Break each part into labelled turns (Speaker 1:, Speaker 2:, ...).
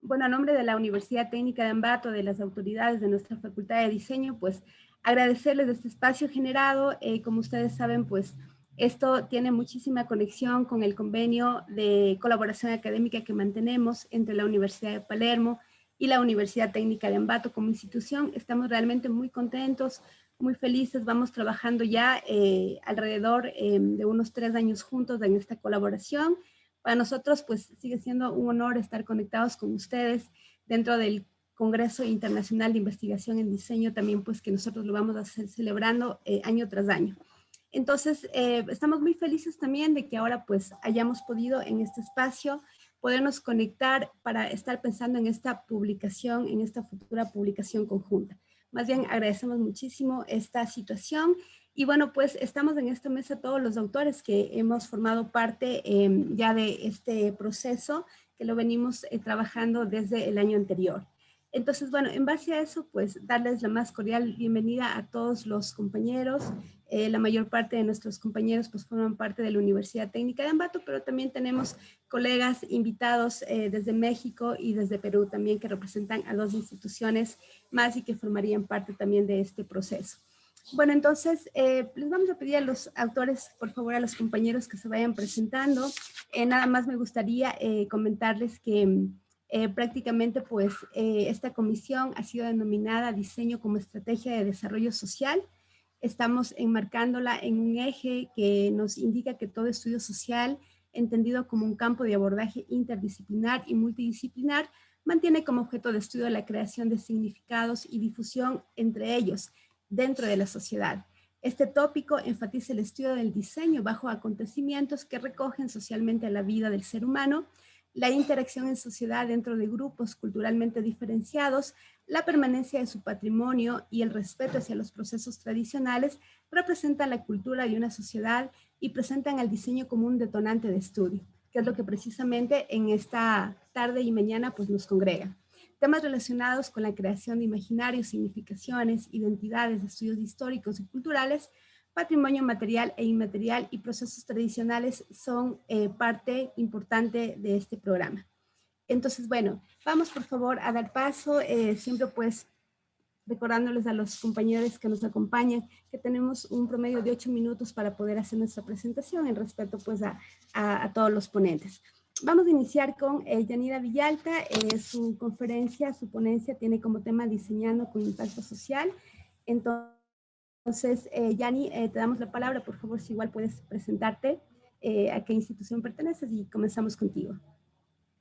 Speaker 1: Bueno, a nombre de la Universidad Técnica de Ambato, de las autoridades de nuestra Facultad de Diseño, pues agradecerles este espacio generado. Como ustedes saben, pues esto tiene muchísima conexión con el convenio de colaboración académica que mantenemos entre la Universidad de Palermo y la Universidad Técnica de Ambato como institución. Estamos realmente muy contentos, muy felices. Vamos trabajando ya alrededor de unos 3 años juntos en esta colaboración. Para nosotros, pues, sigue siendo un honor estar conectados con ustedes dentro del Congreso Internacional de Investigación en Diseño, también, pues, que nosotros lo vamos a hacer celebrando año tras año. Entonces, estamos muy felices también de que ahora, pues, hayamos podido en este espacio podernos conectar para estar pensando en esta publicación, en esta futura publicación conjunta. Más bien, agradecemos muchísimo esta situación y bueno, pues estamos en esta mesa todos los autores que hemos formado parte ya de este proceso, que lo venimos trabajando desde el año anterior. Entonces, bueno, en base a eso, pues darles la más cordial bienvenida a todos los compañeros. La mayor parte de nuestros compañeros pues forman parte de la Universidad Técnica de Ambato, pero también tenemos colegas invitados desde México y desde Perú también que representan a 2 instituciones más y que formarían parte también de este proceso. Bueno, entonces les vamos a pedir a los autores, por favor, a los compañeros que se vayan presentando. Nada más me gustaría comentarles que prácticamente pues esta comisión ha sido denominada Diseño como Estrategia de Desarrollo Social. Estamos enmarcándola en un eje que nos indica que todo estudio social, entendido como un campo de abordaje interdisciplinar y multidisciplinar, mantiene como objeto de estudio la creación de significados y difusión entre ellos dentro de la sociedad. Este tópico enfatiza el estudio del diseño bajo acontecimientos que recogen socialmente la vida del ser humano, la interacción en sociedad dentro de grupos culturalmente diferenciados, la permanencia de su patrimonio y el respeto hacia los procesos tradicionales representan la cultura de una sociedad y presentan al diseño como un detonante de estudio, que es lo que precisamente en esta tarde y mañana pues nos congrega. Temas relacionados con la creación de imaginarios, significaciones, identidades, estudios históricos y culturales, patrimonio material e inmaterial y procesos tradicionales son parte importante de este programa. Entonces, bueno, vamos por favor a dar paso, siempre pues recordándoles a los compañeros que nos acompañan que tenemos un promedio de 8 minutos para poder hacer nuestra presentación en respeto pues a todos los ponentes. Vamos a iniciar con Yanira Villalta. Su conferencia, su ponencia tiene como tema Diseñando con Impacto Social. Entonces, Yani, te damos la palabra, por favor, si igual puedes presentarte, a qué institución perteneces y comenzamos contigo.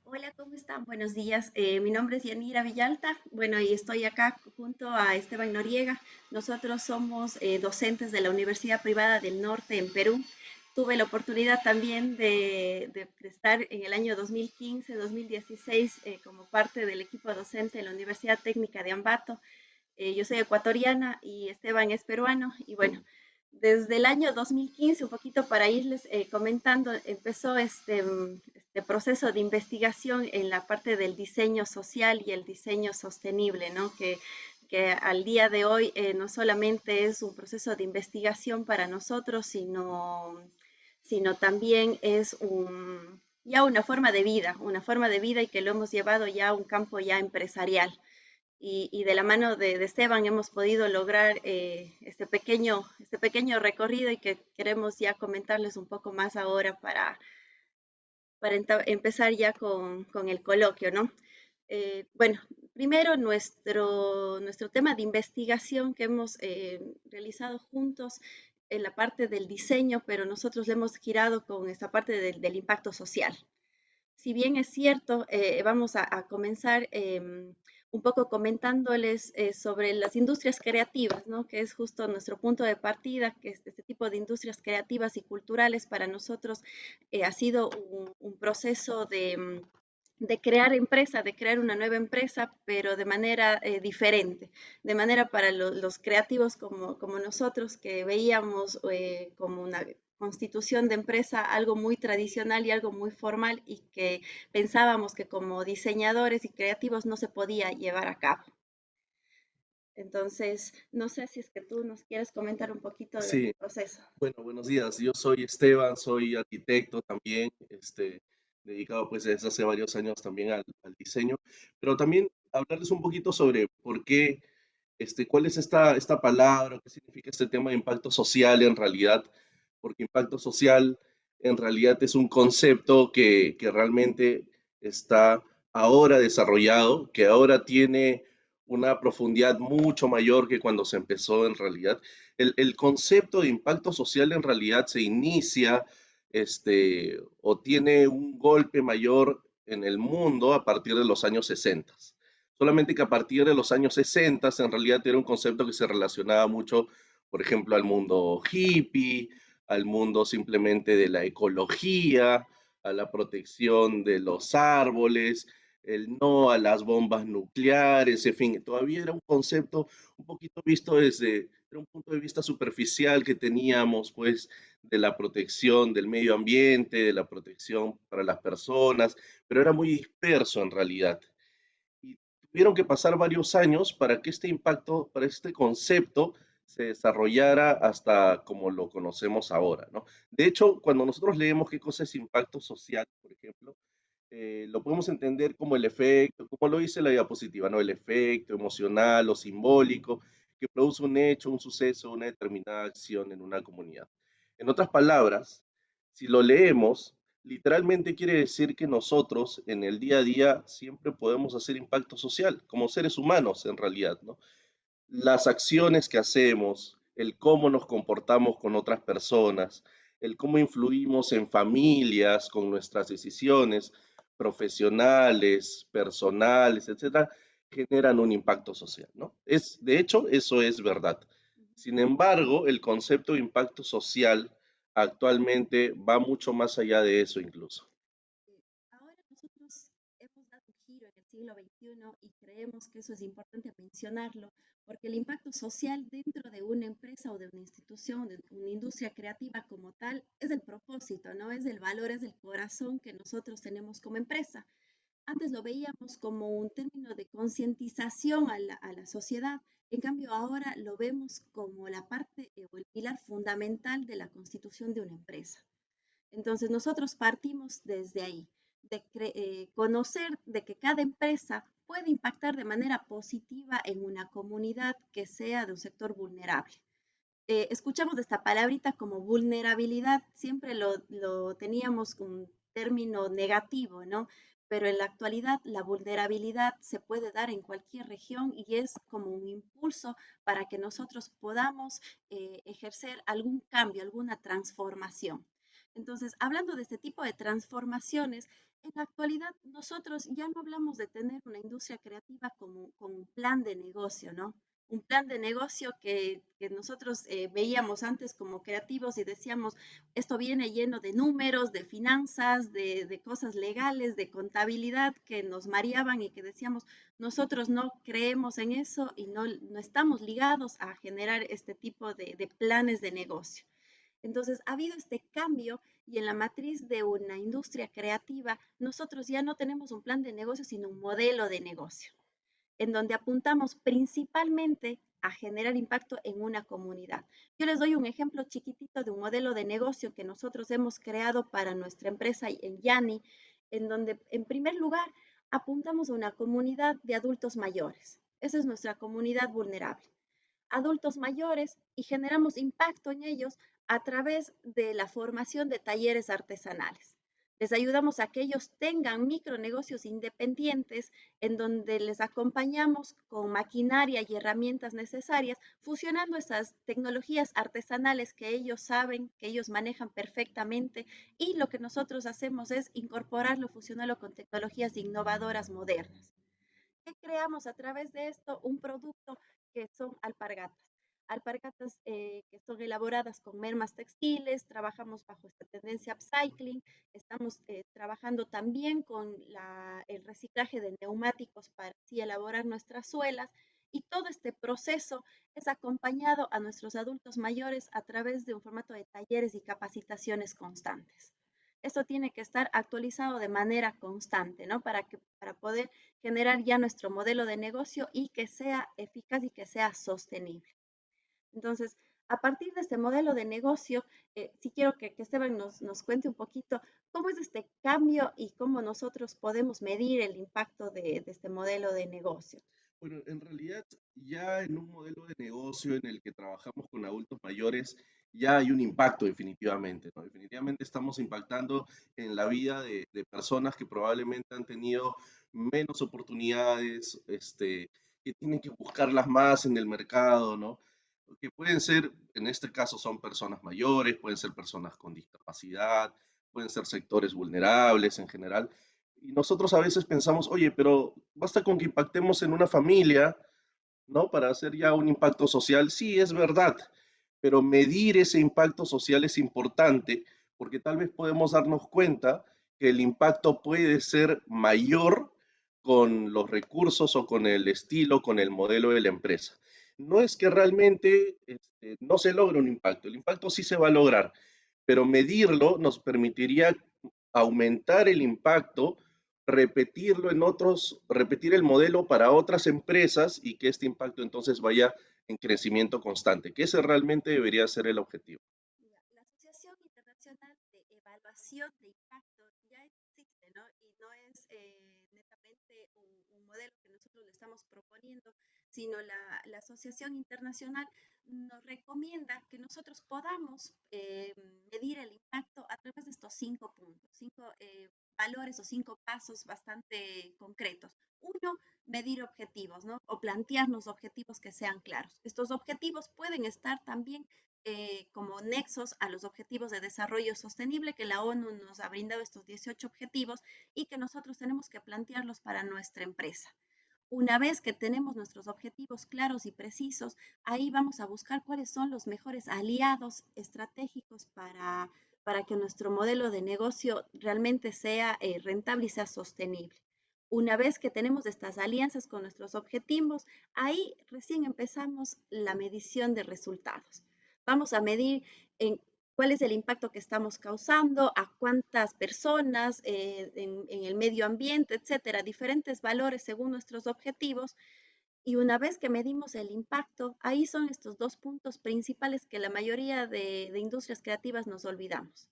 Speaker 2: Hola, ¿cómo están? Buenos días. Mi nombre es Yanira Villalta. Bueno, y estoy acá junto a Esteban Noriega. Nosotros somos docentes de la Universidad Privada del Norte en Perú. Tuve la oportunidad también de estar en el año 2015-2016 como parte del equipo docente en la Universidad Técnica de Ambato. Yo soy ecuatoriana y Esteban es peruano. Y bueno, desde el año 2015, un poquito para irles comentando, empezó este proceso de investigación en la parte del diseño social y el diseño sostenible, ¿no? Que al día de hoy no solamente es un proceso de investigación para nosotros, sino también es ya una forma de vida y que lo hemos llevado ya a un campo ya empresarial. Y de la mano de Esteban hemos podido lograr este pequeño recorrido y que queremos ya comentarles un poco más ahora para empezar ya con el coloquio, ¿no? Bueno, primero nuestro tema de investigación que hemos realizado juntos en la parte del diseño, pero nosotros le hemos girado con esta parte del impacto social. Si bien es cierto, vamos a comenzar un poco comentándoles sobre las industrias creativas, ¿no? Que es justo nuestro punto de partida, que es este tipo de industrias creativas y culturales para nosotros ha sido un proceso de crear empresa, de crear una nueva empresa, pero de manera diferente, de manera para los creativos como nosotros que veíamos como una constitución de empresa algo muy tradicional y algo muy formal y que pensábamos que como diseñadores y creativos no se podía llevar a cabo. Entonces, no sé si es que tú nos quieres comentar un poquito de
Speaker 3: Sí,
Speaker 2: tu proceso.
Speaker 3: bueno, buenos días. Yo soy Esteban, soy arquitecto también. dedicado pues desde hace varios años también al diseño, pero también hablarles un poquito sobre por qué, cuál es esta palabra, qué significa este tema de impacto social en realidad, porque impacto social en realidad es un concepto que realmente está ahora desarrollado, que ahora tiene una profundidad mucho mayor que cuando se empezó en realidad. El concepto de impacto social en realidad se inicia o tiene un golpe mayor en el mundo a partir de los años 60. Solamente que a partir de los años 60 en realidad era un concepto que se relacionaba mucho, por ejemplo, al mundo hippie, al mundo simplemente de la ecología, a la protección de los árboles, el no a las bombas nucleares, en fin, todavía era un concepto un poquito visto desde un punto de vista superficial que teníamos, pues, de la protección del medio ambiente, de la protección para las personas, pero era muy disperso en realidad. Y tuvieron que pasar varios años para que este impacto, para este concepto se desarrollara hasta como lo conocemos ahora, ¿no? De hecho, cuando nosotros leemos qué cosa es impacto social, por ejemplo, lo podemos entender como el efecto, como lo dice la diapositiva, ¿no? El efecto emocional o simbólico que produce un hecho, un suceso, una determinada acción en una comunidad. En otras palabras, si lo leemos, literalmente quiere decir que nosotros en el día a día siempre podemos hacer impacto social, como seres humanos en realidad, ¿no? Las acciones que hacemos, el cómo nos comportamos con otras personas, el cómo influimos en familias con nuestras decisiones profesionales, personales, etcétera, generan un impacto social, ¿no? De hecho, eso es verdad. Sin embargo, el concepto de impacto social actualmente va mucho más allá de eso incluso.
Speaker 2: Ahora nosotros hemos dado un giro en el siglo XXI y creemos que eso es importante mencionarlo, porque el impacto social dentro de una empresa o de una institución, de una industria creativa como tal, es el propósito, ¿no? Es el valor, es el corazón que nosotros tenemos como empresa. Antes lo veíamos como un término de concientización a la sociedad, en cambio ahora lo vemos como la parte o el pilar fundamental de la constitución de una empresa. Entonces nosotros partimos desde ahí, de conocer de que cada empresa puede impactar de manera positiva en una comunidad que sea de un sector vulnerable. Escuchamos esta palabrita como vulnerabilidad, siempre lo teníamos como un término negativo, ¿no? Pero en la actualidad la vulnerabilidad se puede dar en cualquier región y es como un impulso para que nosotros podamos ejercer algún cambio, alguna transformación. Entonces, hablando de este tipo de transformaciones, en la actualidad nosotros ya no hablamos de tener una industria creativa como un plan de negocio, ¿no? Un plan de negocio que nosotros veíamos antes como creativos y decíamos, esto viene lleno de números, de finanzas, de cosas legales, de contabilidad que nos mareaban y que decíamos, nosotros no creemos en eso y no estamos ligados a generar este tipo de planes de negocio. Entonces, ha habido este cambio y en la matriz de una industria creativa, nosotros ya no tenemos un plan de negocio, sino un modelo de negocio en donde apuntamos principalmente a generar impacto en una comunidad. Yo les doy un ejemplo chiquitito de un modelo de negocio que nosotros hemos creado para nuestra empresa en Yani, en donde en primer lugar apuntamos a una comunidad de adultos mayores. Esa es nuestra comunidad vulnerable. Adultos mayores y generamos impacto en ellos a través de la formación de talleres artesanales. Les ayudamos a que ellos tengan micronegocios independientes en donde les acompañamos con maquinaria y herramientas necesarias, fusionando esas tecnologías artesanales que ellos saben, que ellos manejan perfectamente y lo que nosotros hacemos es incorporarlo, fusionarlo con tecnologías innovadoras modernas. ¿Qué creamos a través de esto? Un producto que son alpargatas. Alpargatas que son elaboradas con mermas textiles, trabajamos bajo esta tendencia upcycling, estamos trabajando también con el reciclaje de neumáticos para así elaborar nuestras suelas y todo este proceso es acompañado a nuestros adultos mayores a través de un formato de talleres y capacitaciones constantes. Esto tiene que estar actualizado de manera constante, ¿no? Para poder generar ya nuestro modelo de negocio y que sea eficaz y que sea sostenible. Entonces, A partir de este modelo de negocio, sí quiero que Esteban nos cuente un poquito cómo es este cambio y cómo nosotros podemos medir el impacto de este modelo de negocio.
Speaker 3: Bueno, en realidad ya en un modelo de negocio en el que trabajamos con adultos mayores, ya hay un impacto definitivamente, ¿no? Definitivamente estamos impactando en la vida de personas que probablemente han tenido menos oportunidades, que tienen que buscarlas más en el mercado, ¿no? Que pueden ser, en este caso son personas mayores, pueden ser personas con discapacidad, pueden ser sectores vulnerables en general. Y nosotros a veces pensamos, oye, pero basta con que impactemos en una familia, ¿no? Para hacer ya un impacto social. Sí, es verdad, pero medir ese impacto social es importante porque tal vez podemos darnos cuenta que el impacto puede ser mayor con los recursos o con el estilo, con el modelo de la empresa. No es que realmente no se logre un impacto, el impacto sí se va a lograr, pero medirlo nos permitiría aumentar el impacto, repetirlo en otros, repetir el modelo para otras empresas y que este impacto entonces vaya en crecimiento constante, que ese realmente debería ser el objetivo.
Speaker 2: La Asociación Internacional de Evaluación de Impacto ya existe, ¿no? Y no es netamente un modelo que nosotros le estamos proponiendo, sino la Asociación Internacional nos recomienda que nosotros podamos medir el impacto a través de estos 5 puntos, 5 valores o 5 pasos bastante concretos. Uno, medir objetivos, ¿no? O plantearnos objetivos que sean claros. Estos objetivos pueden estar también como nexos a los objetivos de desarrollo sostenible que la ONU nos ha brindado estos 18 objetivos y que nosotros tenemos que plantearlos para nuestra empresa. Una vez que tenemos nuestros objetivos claros y precisos, ahí vamos a buscar cuáles son los mejores aliados estratégicos para que nuestro modelo de negocio realmente sea rentable y sea sostenible. Una vez que tenemos estas alianzas con nuestros objetivos, ahí recién empezamos la medición de resultados. Vamos a medir en cuál es el impacto que estamos causando, a cuántas personas, en el medio ambiente, etcétera, diferentes valores según nuestros objetivos. Y una vez que medimos el impacto, ahí son estos 2 puntos principales que la mayoría de industrias creativas nos olvidamos.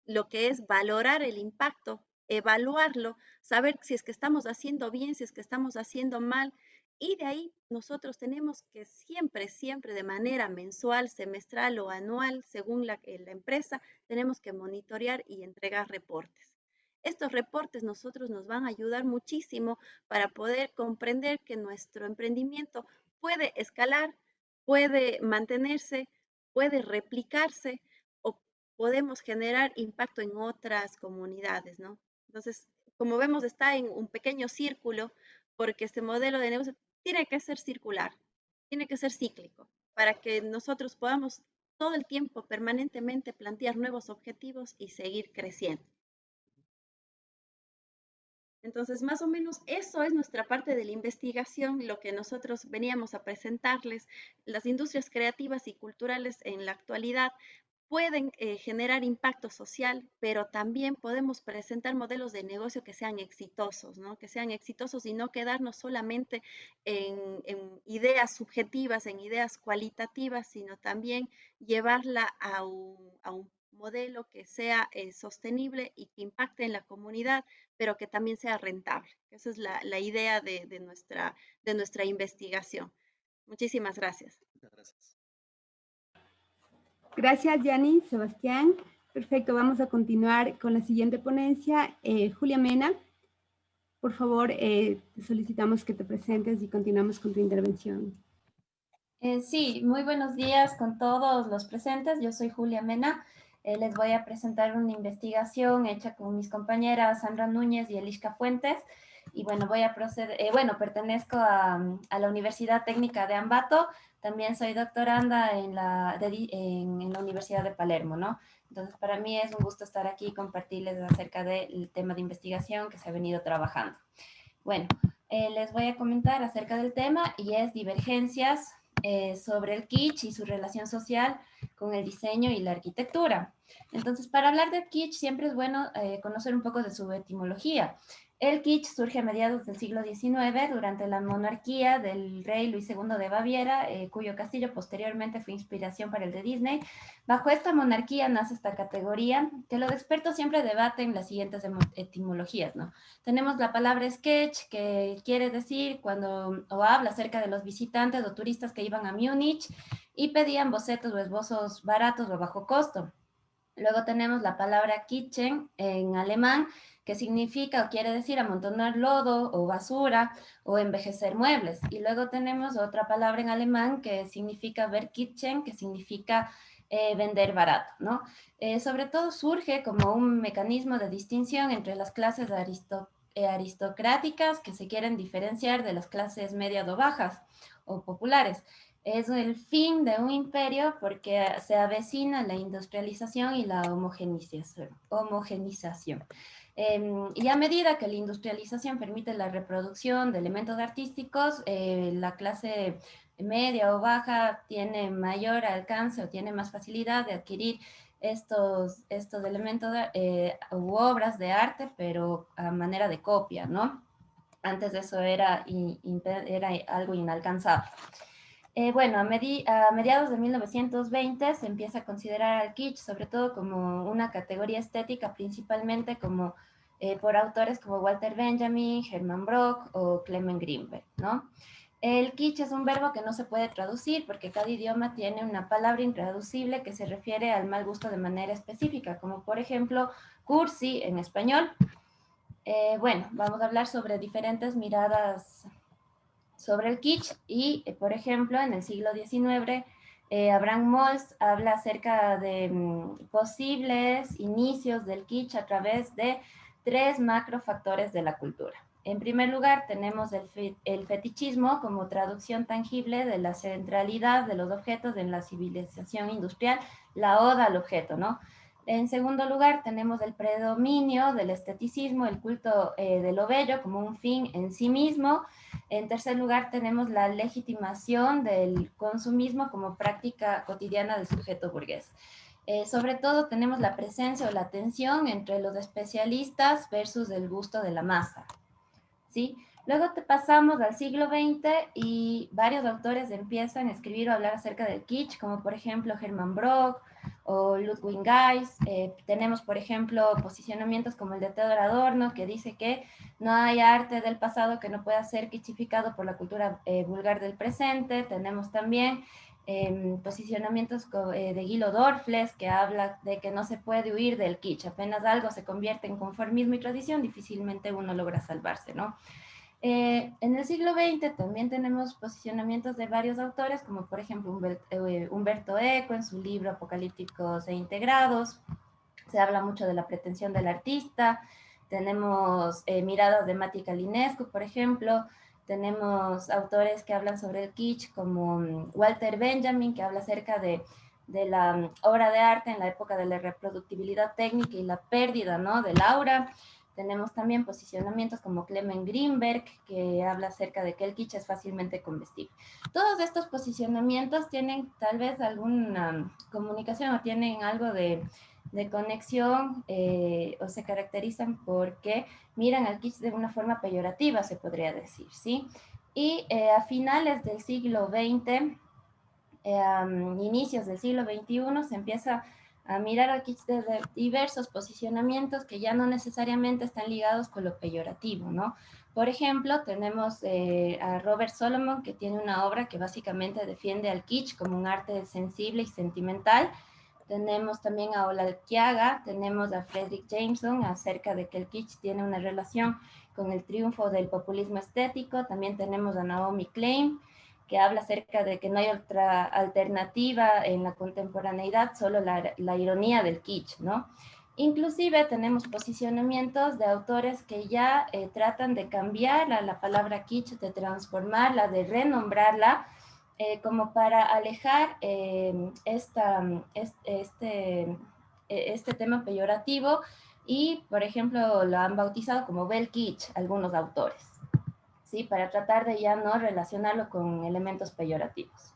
Speaker 2: Lo que es valorar el impacto, evaluarlo, saber si es que estamos haciendo bien, si es que estamos haciendo mal. Y de ahí nosotros tenemos que siempre, siempre de manera mensual, semestral o anual, según la empresa, tenemos que monitorear y entregar reportes. Estos reportes nosotros nos van a ayudar muchísimo para poder comprender que nuestro emprendimiento puede escalar, puede mantenerse, puede replicarse o podemos generar impacto en otras comunidades, ¿no? Entonces, como vemos, está en un pequeño círculo porque este modelo de negocio tiene que ser circular, tiene que ser cíclico, para que nosotros podamos todo el tiempo, permanentemente, plantear nuevos objetivos y seguir creciendo. Entonces, más o menos eso es nuestra parte de la investigación, lo que nosotros veníamos a presentarles. Las industrias creativas y culturales en la actualidad pueden generar impacto social, pero también podemos presentar modelos de negocio que sean exitosos, ¿no? Que sean exitosos y no quedarnos solamente en ideas subjetivas, en ideas cualitativas, sino también llevarla a un modelo que sea sostenible y que impacte en la comunidad, pero que también sea rentable. Esa es la idea de nuestra investigación. Muchísimas gracias.
Speaker 3: Muchas gracias.
Speaker 1: Gracias, Yanni, Sebastián. Perfecto, vamos a continuar con la siguiente ponencia. Julia Mena, por favor, te solicitamos que te presentes y continuamos con tu intervención.
Speaker 4: Sí, muy buenos días con todos los presentes. Yo soy Julia Mena. Les voy a presentar una investigación hecha con mis compañeras Sandra Núñez y Eliska Fuentes. Y bueno, voy a proceder, pertenezco a la Universidad Técnica de Ambato. También soy doctoranda en la Universidad de Palermo, ¿no? Entonces, para mí es un gusto estar aquí y compartirles acerca del tema de investigación que se ha venido trabajando. Bueno, les voy a comentar acerca del tema y es divergencias sobre el kitsch y su relación social con el diseño y la arquitectura. Entonces, para hablar de kitsch siempre es bueno conocer un poco de su etimología. El kitsch surge a mediados del siglo XIX durante la monarquía del rey Luis II de Baviera, cuyo castillo posteriormente fue inspiración para el de Disney. Bajo esta monarquía nace esta categoría que los expertos siempre debaten las siguientes etimologías, ¿no? Tenemos la palabra sketch, que quiere decir cuando o habla acerca de los visitantes o turistas que iban a Múnich y pedían bocetos o esbozos baratos o bajo costo. Luego tenemos la palabra kitchen en alemán, que significa o quiere decir amontonar lodo o basura o envejecer muebles. Y luego tenemos otra palabra en alemán que significa Verkitchen, que significa vender barato, ¿no? Sobre todo surge como un mecanismo de distinción entre las clases aristocráticas que se quieren diferenciar de las clases medias o bajas o populares. Es el fin de un imperio porque se avecina la industrialización y la homogenización. Y a medida que la industrialización permite la reproducción de elementos artísticos, la clase media o baja tiene mayor alcance o tiene más facilidad de adquirir estos elementos u obras de arte, pero a manera de copia, ¿no? Antes de eso era algo inalcanzable. Bueno, a mediados de 1920 se empieza a considerar al kitsch sobre todo como una categoría estética, principalmente como por autores como Walter Benjamin, Hermann Brock o Clement Greenberg, ¿no? El kitsch es un verbo que no se puede traducir porque cada idioma tiene una palabra intraducible que se refiere al mal gusto de manera específica, como por ejemplo cursi en español. Bueno, vamos a hablar sobre diferentes miradas sobre el kitsch y, por ejemplo, en el siglo XIX, Abraham Moltz habla acerca de posibles inicios del kitsch a través de 3 macrofactores de la cultura. En primer lugar, tenemos el fetichismo como traducción tangible de la centralidad de los objetos en la civilización industrial, la oda al objeto, ¿no? En segundo lugar, tenemos el predominio del esteticismo, el culto de lo bello como un fin en sí mismo. En tercer lugar, tenemos la legitimación del consumismo como práctica cotidiana del sujeto burgués. Sobre todo, tenemos la presencia o la tensión entre los especialistas versus el gusto de la masa, ¿sí? Luego te pasamos al siglo XX y varios autores empiezan a escribir o hablar acerca del kitsch, como por ejemplo Hermann Brock o Ludwig Geis. Tenemos, por ejemplo, posicionamientos como el de Theodor Adorno, que dice que no hay arte del pasado que no pueda ser kitschificado por la cultura vulgar del presente. Tenemos también posicionamientos de Guido Dorfles, que habla de que no se puede huir del kitsch. Apenas algo se convierte en conformismo y tradición, difícilmente uno logra salvarse, ¿no? En el siglo XX también tenemos posicionamientos de varios autores, como por ejemplo Humberto Eco en su libro Apocalípticos e Integrados. Se habla mucho de la pretensión del artista. Tenemos miradas de Matti Kalinescu, por ejemplo. Tenemos autores que hablan sobre el kitsch, como Walter Benjamin, que habla acerca de la obra de arte en la época de la reproductibilidad técnica y la pérdida, ¿no?, del aura. Tenemos también posicionamientos como Clement Greenberg, que habla acerca de que el kitsch es fácilmente comestible. Todos estos posicionamientos tienen tal vez alguna comunicación o tienen algo de conexión o se caracterizan porque miran al kitsch de una forma peyorativa, se podría decir, ¿sí? Y a finales del siglo XX, inicios del siglo XXI, se empieza a mirar al kitsch desde diversos posicionamientos que ya no necesariamente están ligados con lo peyorativo, ¿no? Por ejemplo, tenemos a Robert Solomon, que tiene una obra que básicamente defiende al kitsch como un arte sensible y sentimental. Tenemos también a Olal Kiaga, tenemos a Fredric Jameson acerca de que el kitsch tiene una relación con el triunfo del populismo estético. También tenemos a Naomi Klein, que habla acerca de que no hay otra alternativa en la contemporaneidad, solo la ironía del kitsch, ¿no? Inclusive tenemos posicionamientos de autores que ya tratan de cambiar la palabra kitsch, de transformarla, de renombrarla, como para alejar este tema peyorativo y, por ejemplo, lo han bautizado como bel kitsch algunos autores, ¿sí? Para tratar de ya no relacionarlo con elementos peyorativos.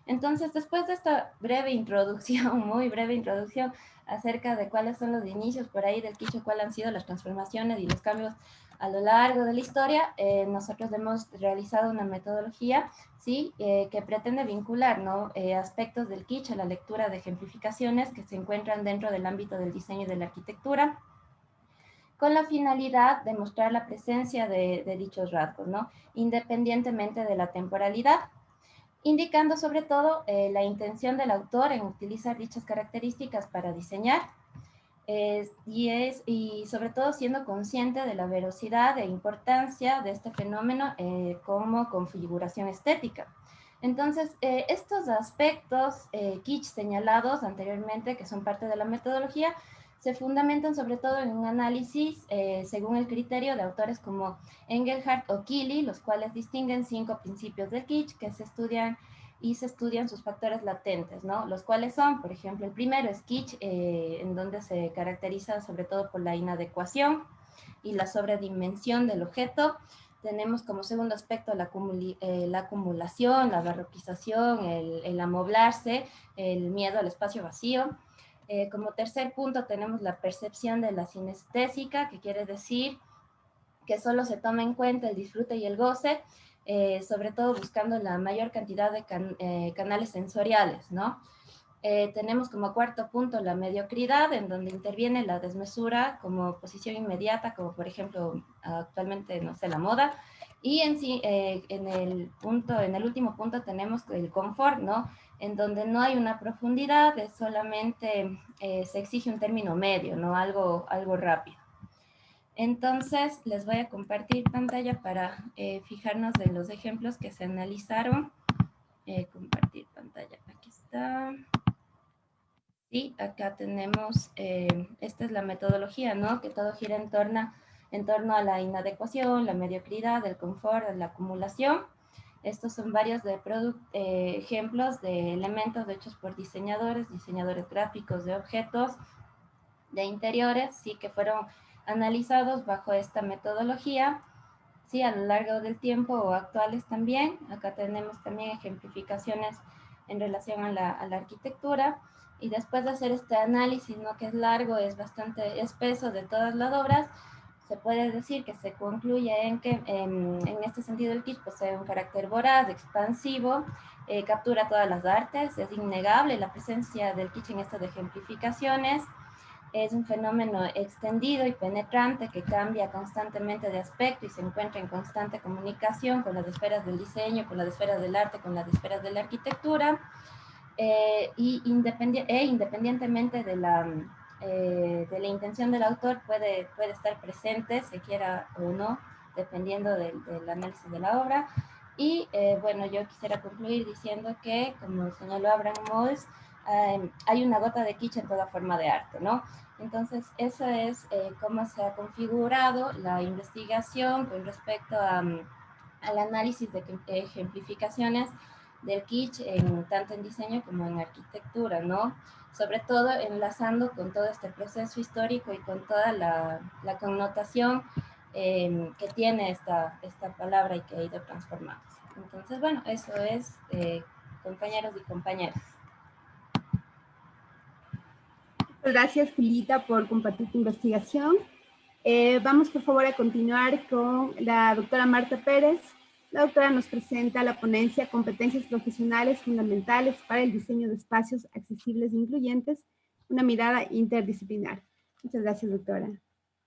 Speaker 4: Entonces, después de esta breve introducción, muy breve introducción acerca de cuáles son los inicios por ahí del quiche, cuáles han sido las transformaciones y los cambios a lo largo de la historia, nosotros hemos realizado una metodología, ¿sí? Que pretende vincular, ¿no? Aspectos del quiche a la lectura de ejemplificaciones que se encuentran dentro del ámbito del diseño y de la arquitectura, con la finalidad de mostrar la presencia de dichos rasgos, ¿no? Independientemente de la temporalidad, indicando sobre todo la intención del autor en utilizar dichas características para diseñar, y sobre todo siendo consciente de la veracidad e importancia de este fenómeno como configuración estética. Entonces, estos aspectos kitsch señalados anteriormente, que son parte de la metodología, se fundamentan sobre todo en un análisis según el criterio de autores como Engelhardt o Keeley, los cuales distinguen 5 principios del kitsch que se estudian sus factores latentes, ¿no? Los cuales son, por ejemplo, el primero es kitsch, en donde se caracteriza sobre todo por la inadecuación y la sobredimensión del objeto. Tenemos como segundo aspecto la acumulación, la barroquización, el amoblarse, el miedo al espacio vacío. Como tercer punto tenemos la percepción de la sinestésica, que quiere decir que solo se toma en cuenta el disfrute y el goce, sobre todo buscando la mayor cantidad de canales sensoriales, ¿no? Tenemos como cuarto punto la mediocridad, en donde interviene la desmesura como posición inmediata, como por ejemplo actualmente, no sé, la moda. Y en el último punto tenemos el confort, ¿no? En donde no hay una profundidad, es solamente se exige un término medio, ¿no? Algo rápido. Entonces, les voy a compartir pantalla para fijarnos en los ejemplos que se analizaron. Compartir pantalla, aquí está. Sí, acá tenemos, esta es la metodología, ¿no? Que todo gira en torno a la inadecuación, la mediocridad, el confort, la acumulación. Estos son varios ejemplos de elementos hechos por diseñadores gráficos de objetos, de interiores, sí, que fueron analizados bajo esta metodología, sí, a lo largo del tiempo o actuales también. Acá tenemos también ejemplificaciones en relación a la arquitectura, y después de hacer este análisis, ¿no? Que es largo, es bastante espeso de todas las obras, se puede decir que se concluye en que en este sentido el kitsch posee un carácter voraz, expansivo, captura todas las artes, es innegable la presencia del kitsch en estas ejemplificaciones. Es un fenómeno extendido y penetrante que cambia constantemente de aspecto y se encuentra en constante comunicación con las esferas del diseño, con las esferas del arte, con las esferas de la arquitectura, independientemente de la intención del autor, puede estar presente, se quiera o no, dependiendo del análisis de la obra. Y bueno, yo quisiera concluir diciendo que, como señaló Abraham Moles, hay una gota de kitsch en toda forma de arte, ¿no? Entonces, eso es cómo se ha configurado la investigación con respecto al análisis de ejemplificaciones del kitsch, tanto en diseño como en arquitectura, ¿no? Sobre todo enlazando con todo este proceso histórico y con toda la connotación que tiene esta palabra y que ha ido transformándose. Entonces, bueno, eso es, compañeros y compañeras.
Speaker 1: Gracias, Julita, por compartir tu investigación. Vamos, por favor, a continuar con la doctora Marta Pérez. La doctora nos presenta la ponencia Competencias profesionales fundamentales para el diseño de espacios accesibles e incluyentes, una mirada interdisciplinar. Muchas gracias, doctora.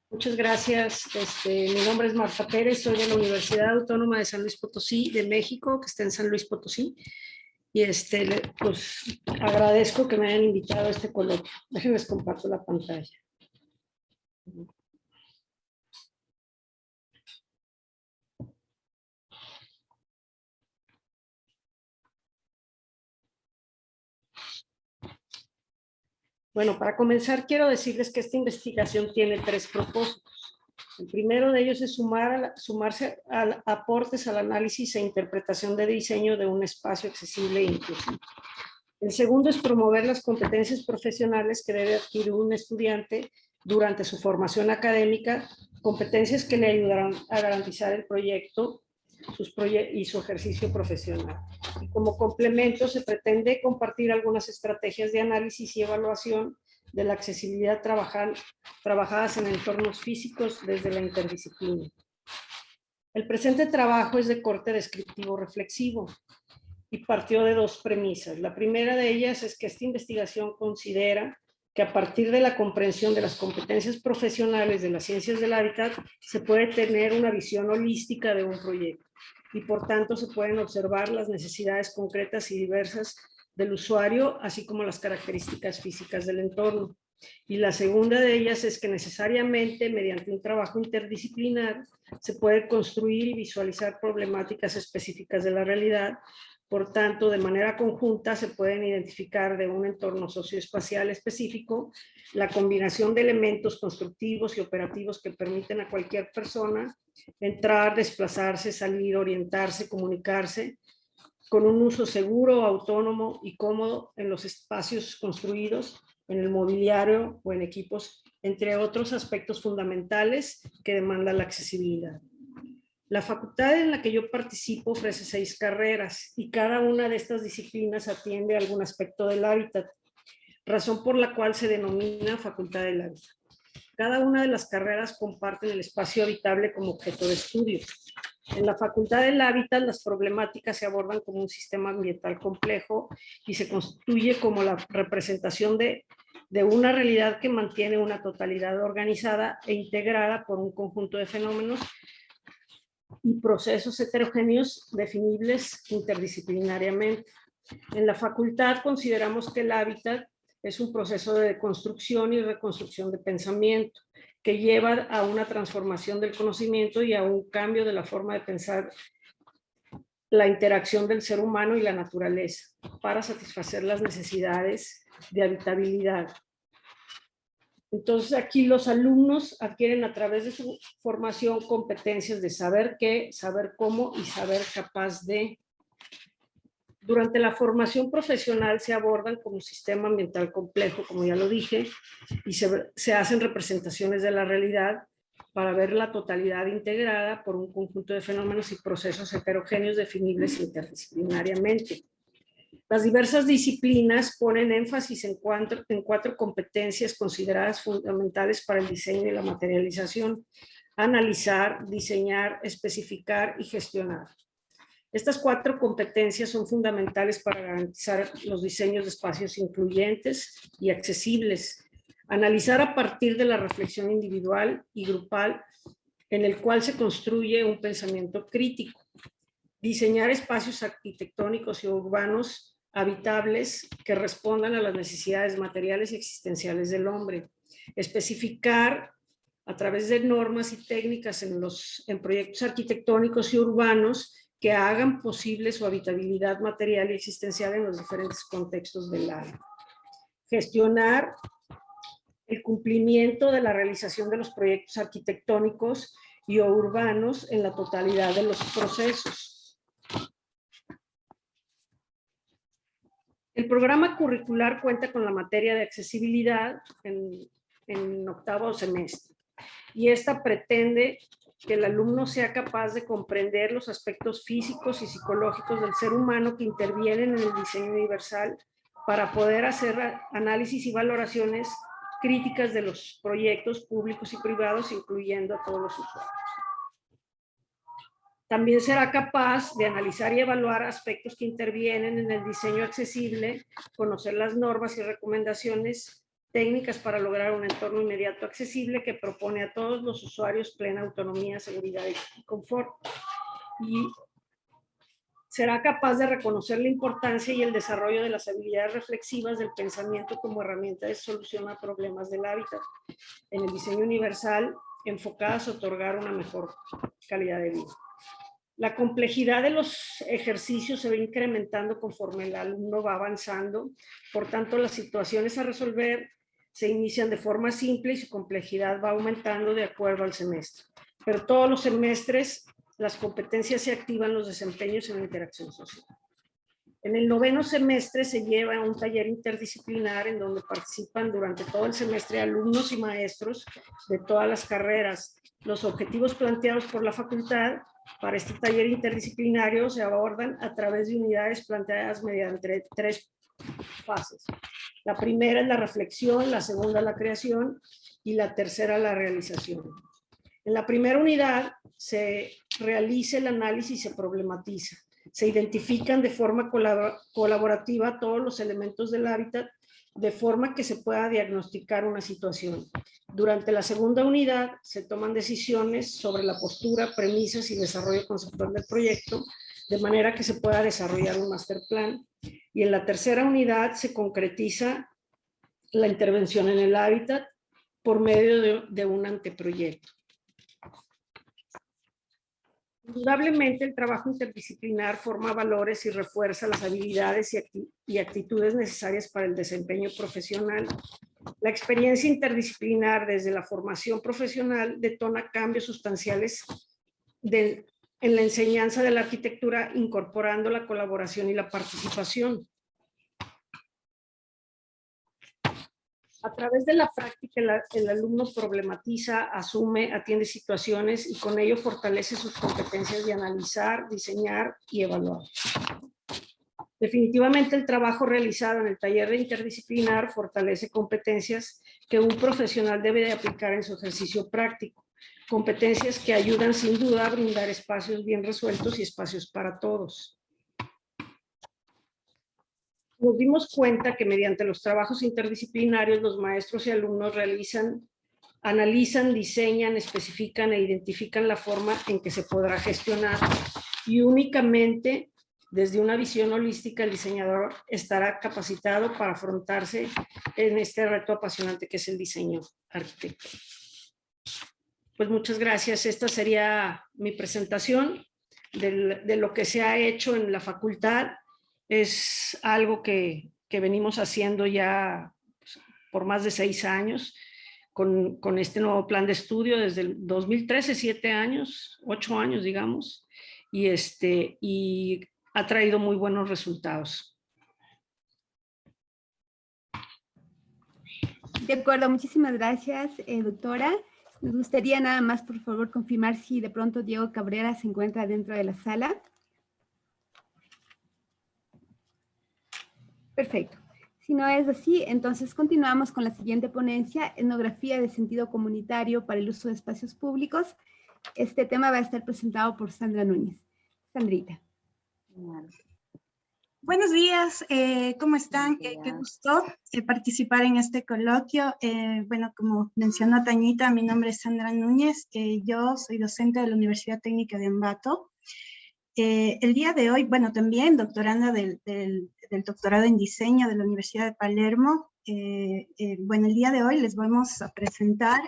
Speaker 5: Muchas gracias. Mi nombre es Marta Pérez, soy de la Universidad Autónoma de San Luis Potosí, de México, que está en San Luis Potosí. Y pues agradezco que me hayan invitado a este coloquio. Déjenme comparto la pantalla. Bueno, para comenzar quiero decirles que esta investigación tiene 3 propósitos. El primero de ellos es sumarse a aportes al análisis e interpretación de diseño de un espacio accesible e inclusivo. El segundo es promover las competencias profesionales que debe adquirir un estudiante durante su formación académica, competencias que le ayudarán a garantizar el proyecto y su ejercicio profesional. Y como complemento se pretende compartir algunas estrategias de análisis y evaluación de la accesibilidad trabajadas en entornos físicos desde la interdisciplina. El presente trabajo es de corte descriptivo reflexivo y partió de dos premisas. La primera de ellas es que esta investigación considera que a partir de la comprensión de las competencias profesionales de las ciencias del hábitat se puede tener una visión holística de un proyecto y por tanto se pueden observar las necesidades concretas y diversas del usuario, así como las características físicas del entorno. Y la segunda de ellas es que necesariamente mediante un trabajo interdisciplinar se puede construir y visualizar problemáticas específicas de la realidad. Por tanto, de manera conjunta se pueden identificar de un entorno socioespacial específico la combinación de elementos constructivos y operativos que permiten a cualquier persona entrar, desplazarse, salir, orientarse, comunicarse con un uso seguro, autónomo y cómodo en los espacios construidos, en el mobiliario o en equipos, entre otros aspectos fundamentales que demanda la accesibilidad. La facultad en la que yo participo ofrece 6 carreras y cada una de estas disciplinas atiende a algún aspecto del hábitat, razón por la cual se denomina Facultad del Hábitat. Cada una de las carreras comparten el espacio habitable como objeto de estudio. En la Facultad del Hábitat, las problemáticas se abordan como un sistema ambiental complejo y se constituye como la representación de una realidad que mantiene una totalidad organizada e integrada por un conjunto de fenómenos y procesos heterogéneos definibles interdisciplinariamente. En la facultad consideramos que el hábitat es un proceso de deconstrucción y reconstrucción de pensamiento que lleva a una transformación del conocimiento y a un cambio de la forma de pensar la interacción del ser humano y la naturaleza para satisfacer las necesidades de habitabilidad. Entonces aquí los alumnos adquieren a través de su formación competencias de saber qué, saber cómo y saber capaz de. Durante la formación profesional se abordan como sistema ambiental complejo, como ya lo dije, y se hacen representaciones de la realidad para ver la totalidad integrada por un conjunto de fenómenos y procesos heterogéneos definibles interdisciplinariamente. Las diversas disciplinas ponen énfasis en 4 competencias consideradas fundamentales para el diseño y la materialización: analizar, diseñar, especificar y gestionar. Estas 4 competencias son fundamentales para garantizar los diseños de espacios incluyentes y accesibles. Analizar a partir de la reflexión individual y grupal en el cual se construye un pensamiento crítico. Diseñar espacios arquitectónicos y urbanos habitables que respondan a las necesidades materiales y existenciales del hombre. Especificar a través de normas y técnicas en proyectos arquitectónicos y urbanos que hagan posible su habitabilidad material y existencial en los diferentes contextos del área. Gestionar el cumplimiento de la realización de los proyectos arquitectónicos y urbanos en la totalidad de los procesos. El programa curricular cuenta con la materia de accesibilidad en 8º semestre y esta pretende que el alumno sea capaz de comprender los aspectos físicos y psicológicos del ser humano que intervienen en el diseño universal para poder hacer análisis y valoraciones críticas de los proyectos públicos y privados, incluyendo a todos los usuarios. También será capaz de analizar y evaluar aspectos que intervienen en el diseño accesible, conocer las normas y recomendaciones técnicas para lograr un entorno inmediato accesible que propone a todos los usuarios plena autonomía, seguridad y confort. Y será capaz de reconocer la importancia y el desarrollo de las habilidades reflexivas del pensamiento como herramienta de solución a problemas del hábitat en el diseño universal, enfocadas a otorgar una mejor calidad de vida. La complejidad de los ejercicios se va incrementando conforme el alumno va avanzando, por tanto las situaciones a resolver se inician de forma simple y su complejidad va aumentando de acuerdo al semestre. Pero todos los semestres las competencias se activan los desempeños en la interacción social. En el 9º semestre se lleva un taller interdisciplinar en donde participan durante todo el semestre alumnos y maestros de todas las carreras. Los objetivos planteados por la facultad Para este taller interdisciplinario se abordan a través de unidades planteadas mediante 3 fases. La primera es la reflexión, la segunda la creación y la tercera la realización. En la primera unidad se realiza el análisis y se problematiza. Se identifican de forma colaborativa todos los elementos del hábitat de forma que se pueda diagnosticar una situación. Durante la segunda unidad se toman decisiones sobre la postura, premisas y desarrollo conceptual del proyecto, de manera que se pueda desarrollar un master plan. Y en la tercera unidad se concretiza la intervención en el hábitat por medio de un anteproyecto. Indudablemente el trabajo interdisciplinar forma valores y refuerza las habilidades y actitudes necesarias para el desempeño profesional. La experiencia interdisciplinar desde la formación profesional detona cambios sustanciales en la enseñanza de la arquitectura, incorporando la colaboración y la participación. A través de la práctica, el alumno problematiza, asume, atiende situaciones y con ello fortalece sus competencias de analizar, diseñar y evaluar. Definitivamente el trabajo realizado en el taller de interdisciplinar fortalece competencias que un profesional debe de aplicar en su ejercicio práctico, competencias que ayudan sin duda a brindar espacios bien resueltos y espacios para todos. Nos dimos cuenta que mediante los trabajos interdisciplinarios los maestros y alumnos analizan, diseñan, especifican e identifican la forma en que se podrá gestionar y únicamente desde una visión holística el diseñador estará capacitado para afrontarse en este reto apasionante que es el diseño arquitectónico. Pues muchas gracias. Esta sería mi presentación de lo que se ha hecho en la facultad. Es algo que venimos haciendo ya por más de 6 años con este nuevo plan de estudio desde el 2013, 7 años, 8 años digamos, y ha traído muy buenos resultados.
Speaker 1: De acuerdo, muchísimas gracias, doctora. Me gustaría nada más, por favor, confirmar si de pronto Diego Cabrera se encuentra dentro de la sala. Perfecto. Si no es así, entonces continuamos con la siguiente ponencia, etnografía de sentido comunitario para el uso de espacios públicos. Este tema va a estar presentado por Sandra Núñez. Sandrita.
Speaker 6: Buenos días, ¿cómo están? Qué gusto participar en este coloquio. Bueno, como mencionó Tañita, mi nombre es Sandra Núñez, yo soy docente de la Universidad Técnica de Ambato. El día de hoy, bueno, también doctoranda del doctorado en diseño de la Universidad de Palermo. Bueno, el día de hoy les vamos a presentar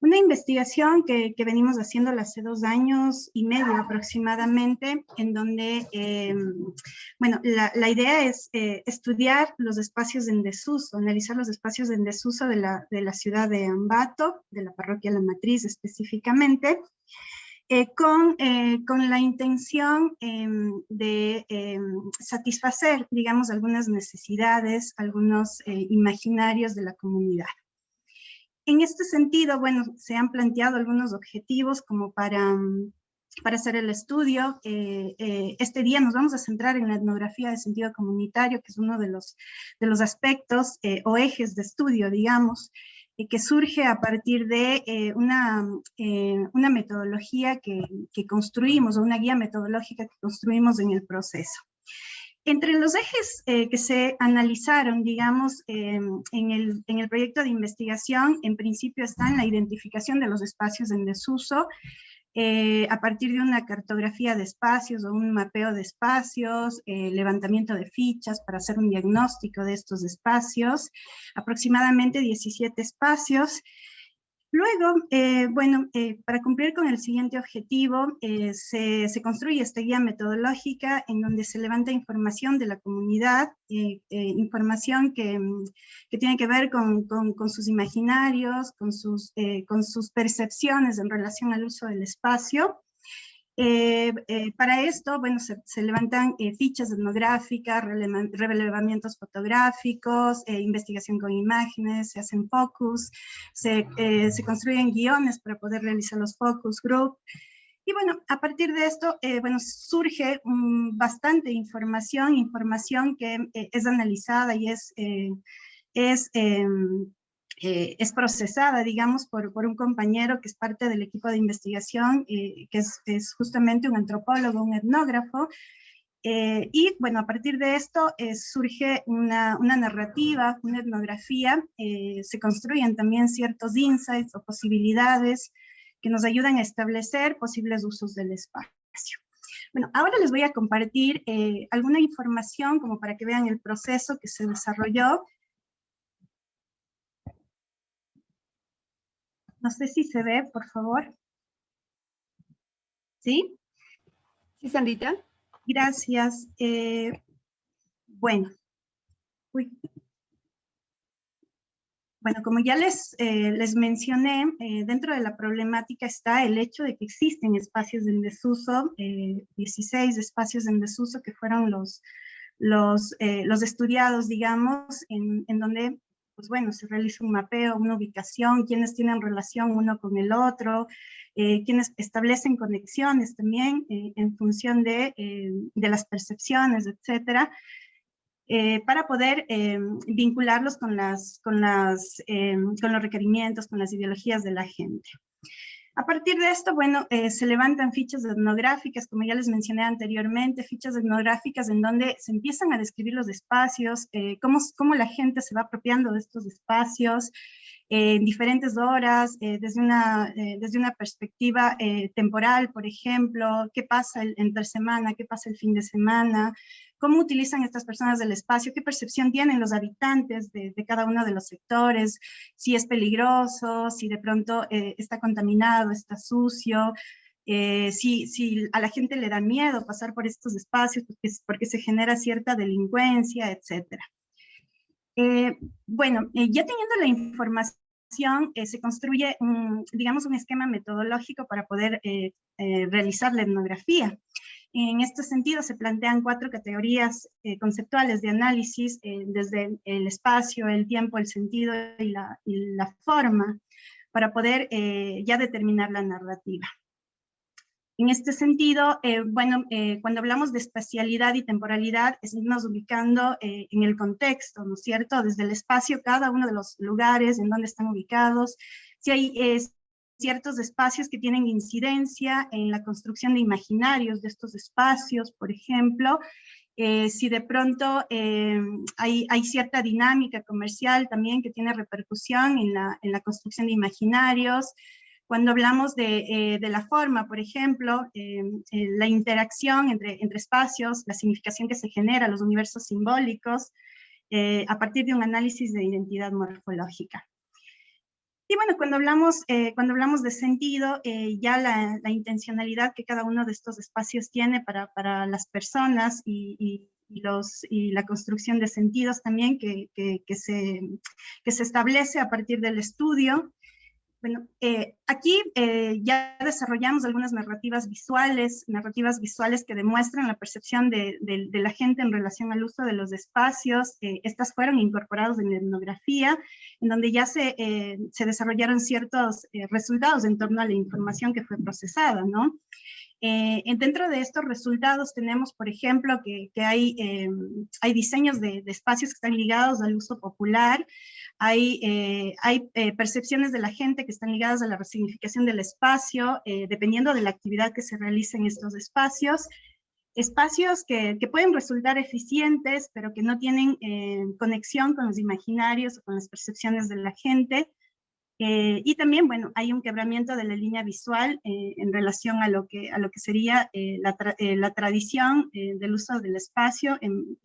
Speaker 6: una investigación que venimos haciendo hace 2 años y medio aproximadamente, en donde, bueno, la idea es estudiar los espacios en desuso, analizar los espacios en desuso de la ciudad de Ambato, de la parroquia La Matriz específicamente, con la intención de satisfacer, digamos, algunas necesidades, algunos imaginarios de la comunidad. En este sentido, bueno, se han planteado algunos objetivos como para hacer el estudio. Este día nos vamos a centrar en la etnografía de sentido comunitario, que es uno de los aspectos o ejes de estudio, digamos, que surge a partir de una metodología que construimos, o una guía metodológica que construimos en el proceso. Entre los ejes que se analizaron, digamos, en el proyecto de investigación, en principio están la identificación de los espacios en desuso, a partir de una cartografía de espacios o un mapeo de espacios, levantamiento de fichas para hacer un diagnóstico de estos espacios, aproximadamente 17 espacios. Luego, bueno, para cumplir con el siguiente objetivo, se construye esta guía metodológica en donde se levanta información de la comunidad, información que tiene que ver con sus imaginarios, con sus percepciones en relación al uso del espacio. Para esto, bueno, se levantan fichas etnográficas, relevamientos fotográficos, investigación con imágenes, se hacen focus, se construyen guiones para poder realizar los focus group. Y bueno, a partir de esto, bueno, surge bastante información que es analizada y es procesada, digamos, por un compañero que es parte del equipo de investigación, que es justamente un antropólogo, un etnógrafo. Y bueno, a partir de esto surge una narrativa, una etnografía, se construyen también ciertos insights o posibilidades que nos ayudan a establecer posibles usos del espacio. Bueno, ahora les voy a compartir alguna información como para que vean el proceso que se desarrolló. No sé si se ve, por favor. ¿Sí?
Speaker 1: Sí, Sandrita.
Speaker 6: Gracias. Bueno. Uy. Bueno, como ya les mencioné, dentro de la problemática está el hecho de que existen espacios en desuso, 16 espacios en desuso que fueron los estudiados, digamos, en donde, pues bueno, se realiza un mapeo, una ubicación, quienes tienen relación uno con el otro, quienes establecen conexiones también en función de las percepciones, etcétera. Para poder vincularlos con los requerimientos, con las ideologías de la gente. A partir de esto, bueno, se levantan fichas etnográficas, como ya les mencioné anteriormente, fichas etnográficas en donde se empiezan a describir los espacios, cómo la gente se va apropiando de estos espacios, en diferentes horas, desde una perspectiva temporal, por ejemplo, qué pasa entre semana, qué pasa el fin de semana, cómo utilizan estas personas del espacio, qué percepción tienen los habitantes de cada uno de los sectores, si es peligroso, si de pronto está contaminado, está sucio, si a la gente le da miedo pasar por estos espacios porque se genera cierta delincuencia, etc. Bueno, ya teniendo la información, se construye, digamos, un esquema metodológico para poder realizar la etnografía. En este sentido, se plantean 4 categorías conceptuales de análisis, desde el espacio, el tiempo, el sentido y la forma, para poder ya determinar la narrativa. En este sentido, bueno, cuando hablamos de espacialidad y temporalidad, es irnos ubicando en el contexto, ¿no es cierto? Desde el espacio, cada uno de los lugares en donde están ubicados, si hay ciertos espacios que tienen incidencia en la construcción de imaginarios de estos espacios, por ejemplo, si de pronto hay cierta dinámica comercial también que tiene repercusión en la construcción de imaginarios. Cuando hablamos de la forma, por ejemplo, la interacción entre espacios, la significación que se genera, los universos simbólicos, a partir de un análisis de identidad morfológica. Y bueno, cuando hablamos de sentido, ya la intencionalidad que cada uno de estos espacios tiene para las personas y la construcción de sentidos también que se establece a partir del estudio. Bueno, aquí ya desarrollamos algunas narrativas visuales que demuestran la percepción de la gente en relación al uso de los espacios. Estas fueron incorporadas en la etnografía, en donde ya se desarrollaron ciertos resultados en torno a la información que fue procesada, ¿no? Dentro de estos resultados tenemos, por ejemplo, que hay diseños de espacios que están ligados al uso popular, hay percepciones de la gente que están ligadas a la resignificación del espacio, dependiendo de la actividad que se realice en estos espacios que pueden resultar eficientes, pero que no tienen conexión con los imaginarios o con las percepciones de la gente. Y también, bueno, hay un quebramiento de la línea visual en relación a lo que sería la tradición del uso del espacio en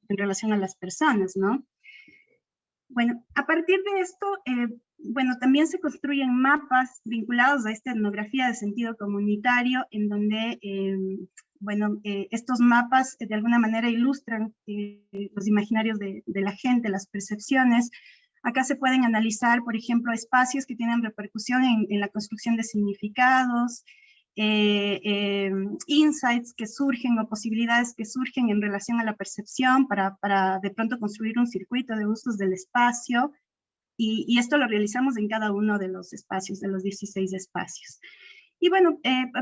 Speaker 6: relación a las personas, ¿no? Bueno, a partir de esto, bueno, también se construyen mapas vinculados a esta etnografía de sentido comunitario, en donde, bueno, estos mapas de alguna manera ilustran los imaginarios de la gente, las percepciones. Acá se pueden analizar, por ejemplo, espacios que tienen repercusión en la construcción de significados, insights que surgen o posibilidades que surgen en relación a la percepción para de pronto construir un circuito de usos del espacio, y esto lo realizamos en cada uno de los espacios, de los 16 espacios. Y bueno,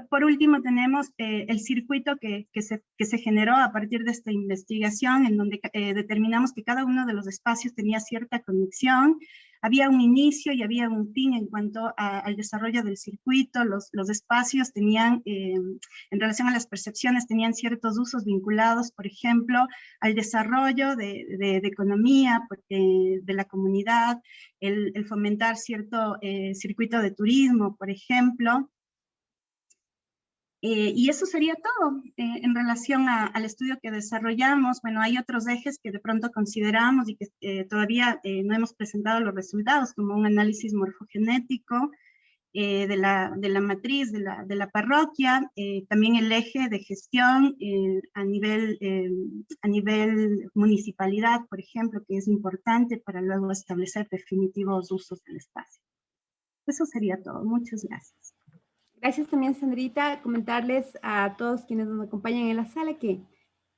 Speaker 6: por último tenemos el circuito que se generó a partir de esta investigación, en donde determinamos que cada uno de los espacios tenía cierta conexión. Había un inicio y había un fin en cuanto al desarrollo del circuito. Los espacios tenían, en relación a las percepciones, tenían ciertos usos vinculados, por ejemplo, al desarrollo de economía de la comunidad, el fomentar cierto circuito de turismo, por ejemplo. Y eso sería todo en relación al estudio que desarrollamos. Bueno, hay otros ejes que de pronto consideramos y que todavía no hemos presentado los resultados, como un análisis morfogenético de la matriz de la parroquia, también el eje de gestión a nivel municipalidad, por ejemplo, que es importante para luego establecer definitivos usos del espacio. Eso sería todo. Muchas gracias.
Speaker 1: Gracias también, Sandrita. Comentarles a todos quienes nos acompañan en la sala que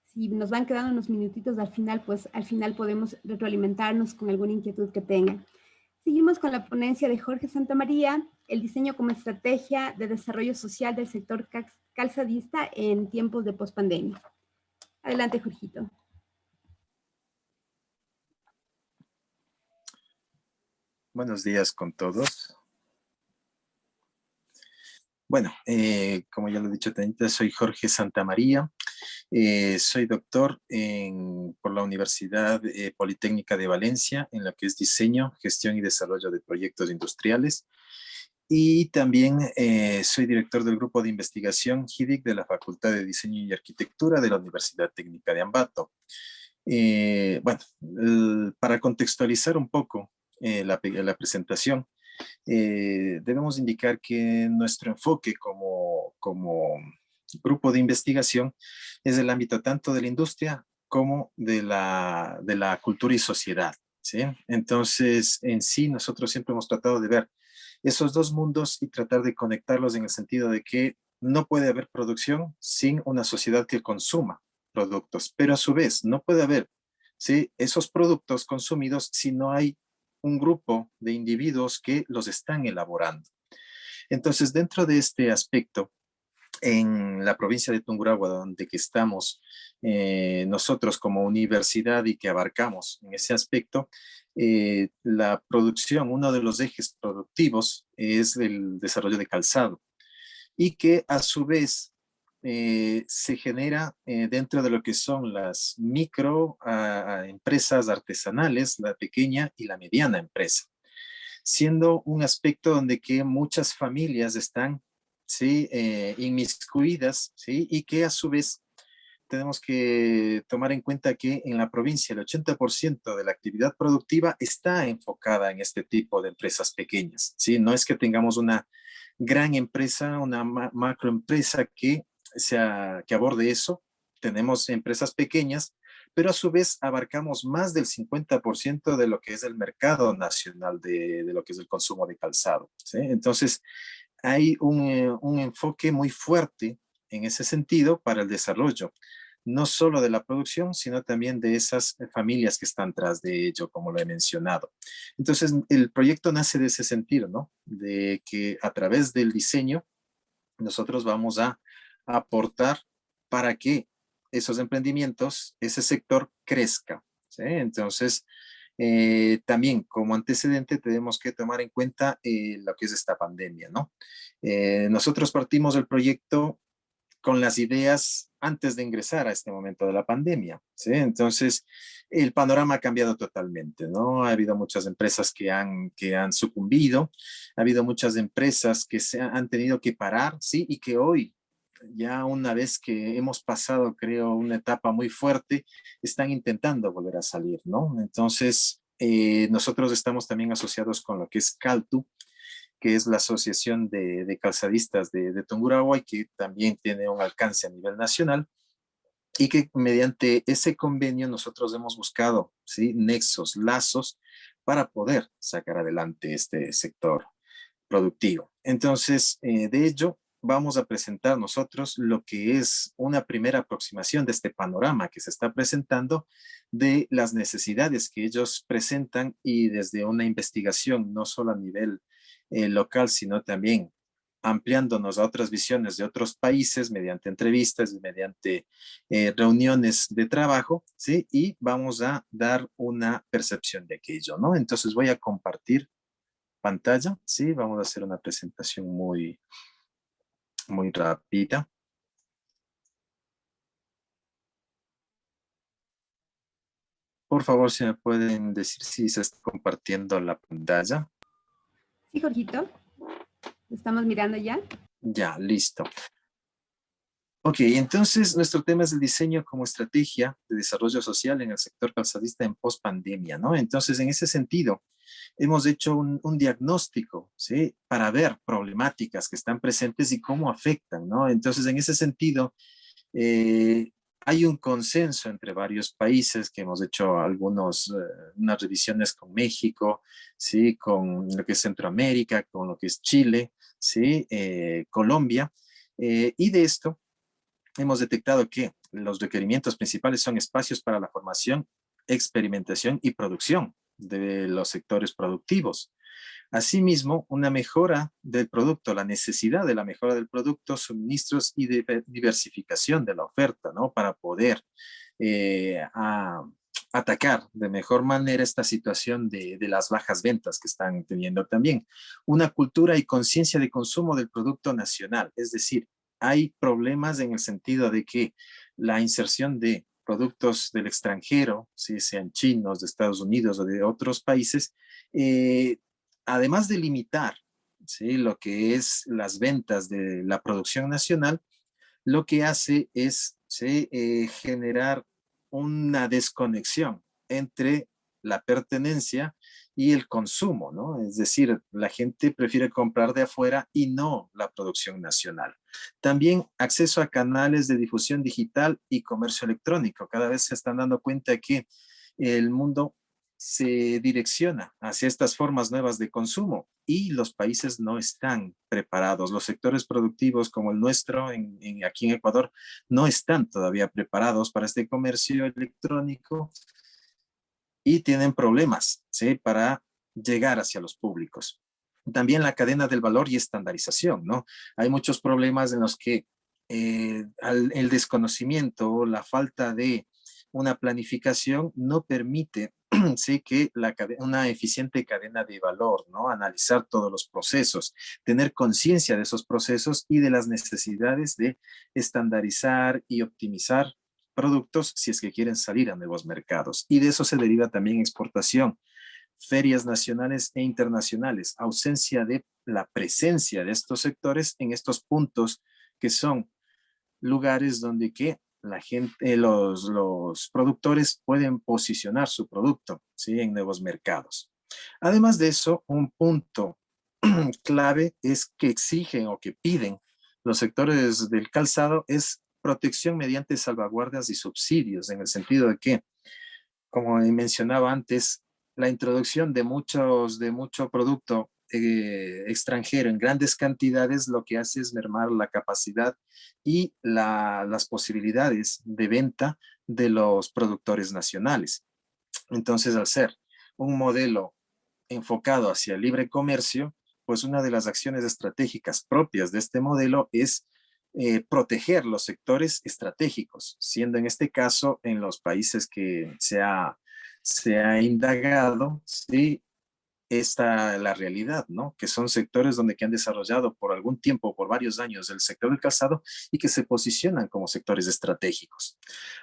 Speaker 1: si nos van quedando unos minutitos al final, pues al final podemos retroalimentarnos con alguna inquietud que tengan. Seguimos con la ponencia de Jorge Santamaría, el diseño como estrategia de desarrollo social del sector calzadista en tiempos de pospandemia. Adelante, Jorgito.
Speaker 7: Buenos días con todos. Bueno, como ya lo he dicho, soy Jorge Santamaría, soy doctor por la Universidad Politécnica de Valencia en lo que es diseño, gestión y desarrollo de proyectos industriales, y también soy director del grupo de investigación GIDIC de la Facultad de Diseño y Arquitectura de la Universidad Técnica de Ambato. Bueno, para contextualizar un poco la presentación, debemos indicar que nuestro enfoque como grupo de investigación es el ámbito tanto de la industria como de la cultura y sociedad, ¿sí? Entonces, en sí, nosotros siempre hemos tratado de ver esos dos mundos y tratar de conectarlos en el sentido de que no puede haber producción sin una sociedad que consuma productos, pero a su vez no puede haber, ¿sí?, esos productos consumidos si no hay un grupo de individuos que los están elaborando. Entonces, dentro de este aspecto, en la provincia de Tungurahua, donde que estamos nosotros como universidad y que abarcamos en ese aspecto, la producción, uno de los ejes productivos es el desarrollo de calzado y que a su vez se genera dentro de lo que son las micro empresas artesanales, la pequeña y la mediana empresa, siendo un aspecto donde que muchas familias están, ¿sí?, inmiscuidas, ¿sí?, y que a su vez tenemos que tomar en cuenta que en la provincia el 80% de la actividad productiva está enfocada en este tipo de empresas pequeñas, ¿sí? No es que tengamos una gran empresa, una macroempresa que aborde eso. Tenemos empresas pequeñas, pero a su vez abarcamos más del 50% de lo que es el mercado nacional de lo que es el consumo de calzado, ¿sí? Entonces, hay un enfoque muy fuerte en ese sentido para el desarrollo, no solo de la producción, sino también de esas familias que están tras de ello, como lo he mencionado. Entonces, el proyecto nace de ese sentido, ¿no? De que a través del diseño, nosotros vamos a aportar para que esos emprendimientos, ese sector crezca, ¿sí? Entonces, también como antecedente tenemos que tomar en cuenta lo que es esta pandemia, ¿no? Nosotros partimos del proyecto con las ideas antes de ingresar a este momento de la pandemia, ¿sí? Entonces, el panorama ha cambiado totalmente, ¿no? Ha habido muchas empresas que han sucumbido, ha habido muchas empresas que han tenido que parar, ¿sí? Y que hoy, ya una vez que hemos pasado, creo, una etapa muy fuerte, están intentando volver a salir, ¿no? Entonces, nosotros estamos también asociados con lo que es CALTU, que es la Asociación de Calzadistas de Tungurahua, y que también tiene un alcance a nivel nacional, y que mediante ese convenio nosotros hemos buscado, ¿sí?, nexos, lazos, para poder sacar adelante este sector productivo. Entonces, de ello, vamos a presentar nosotros lo que es una primera aproximación de este panorama que se está presentando, de las necesidades que ellos presentan, y desde una investigación no solo a nivel local, sino también ampliándonos a otras visiones de otros países mediante entrevistas, mediante reuniones de trabajo, ¿sí? Y vamos a dar una percepción de aquello, ¿no? Entonces voy a compartir pantalla, ¿sí? Vamos a hacer una presentación muy rápida. Por favor, si me pueden decir si se está compartiendo la pantalla.
Speaker 1: Sí, Jorgito. Estamos mirando ya.
Speaker 7: Ya, listo. Ok, entonces nuestro tema es el diseño como estrategia de desarrollo social en el sector calzadista en post-pandemia, ¿no? Entonces, en ese sentido, hemos hecho un diagnóstico, ¿sí? Para ver problemáticas que están presentes y cómo afectan, ¿no? Entonces, en ese sentido, hay un consenso entre varios países que hemos hecho unas revisiones con México, ¿sí? Con lo que es Centroamérica, con lo que es Chile, ¿sí? Colombia. Y de esto hemos detectado que los requerimientos principales son espacios para la formación, experimentación y producción de los sectores productivos. Asimismo, una mejora del producto, la necesidad de la mejora del producto, suministros y de diversificación de la oferta, ¿no? Para poder atacar de mejor manera esta situación de las bajas ventas que están teniendo también. Una cultura y conciencia de consumo del producto nacional, es decir, hay problemas en el sentido de que la inserción de productos del extranjero, si sean chinos, de Estados Unidos o de otros países, además de limitar, ¿sí? Lo que es las ventas de la producción nacional, lo que hace es, ¿sí? Generar una desconexión entre la pertenencia y el consumo, ¿no? Es decir, la gente prefiere comprar de afuera y no la producción nacional. También acceso a canales de difusión digital y comercio electrónico. Cada vez se están dando cuenta que el mundo se direcciona hacia estas formas nuevas de consumo y los países no están preparados. Los sectores productivos como el nuestro aquí en Ecuador no están todavía preparados para este comercio electrónico y tienen problemas, ¿sí? Para llegar hacia los públicos. También la cadena del valor y estandarización, ¿no? Hay muchos problemas en los que el desconocimiento, la falta de una planificación no permite, sí, que una eficiente cadena de valor, ¿no? Analizar todos los procesos, tener conciencia de esos procesos y de las necesidades de estandarizar y optimizar productos si es que quieren salir a nuevos mercados. Y de eso se deriva también exportación, ferias nacionales e internacionales, ausencia de la presencia de estos sectores en estos puntos que son lugares donde que la gente, los productores pueden posicionar su producto, ¿sí? En nuevos mercados. Además de eso, un punto clave es que exigen o que piden los sectores del calzado es protección mediante salvaguardas y subsidios, en el sentido de que, como mencionaba antes, la introducción de mucho producto extranjero en grandes cantidades lo que hace es mermar la capacidad y las posibilidades de venta de los productores nacionales. Entonces, al ser un modelo enfocado hacia el libre comercio, pues una de las acciones estratégicas propias de este modelo es proteger los sectores estratégicos, siendo en este caso en los países que se ha indagado, ¿sí? La realidad, ¿no? Que son sectores donde que han desarrollado por algún tiempo, por varios años, el sector del calzado y que se posicionan como sectores estratégicos.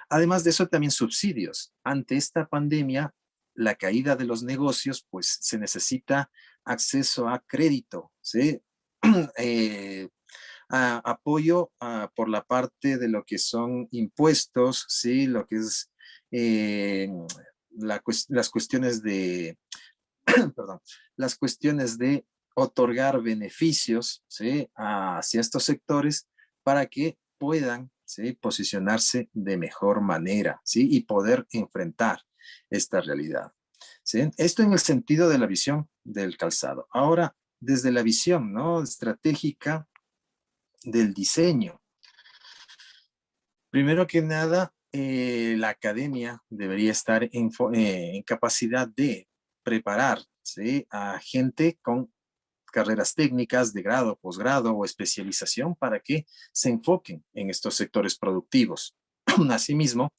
Speaker 7: Además de eso, también subsidios. Ante esta pandemia, la caída de los negocios, pues se necesita acceso a crédito, ¿sí? Apoyo por la parte de lo que son impuestos, ¿sí? Lo que es las cuestiones de perdón, las cuestiones de otorgar beneficios, ¿sí? Hacia estos sectores para que puedan, ¿sí? Posicionarse de mejor manera, ¿sí? Y poder enfrentar esta realidad, ¿sí? Esto en el sentido de la visión del calzado. Ahora, desde la visión, ¿no? Estratégica del diseño. Primero que nada, la academia debería estar en capacidad de preparar, ¿sí? A gente con carreras técnicas de grado, posgrado o especialización para que se enfoquen en estos sectores productivos. Asimismo,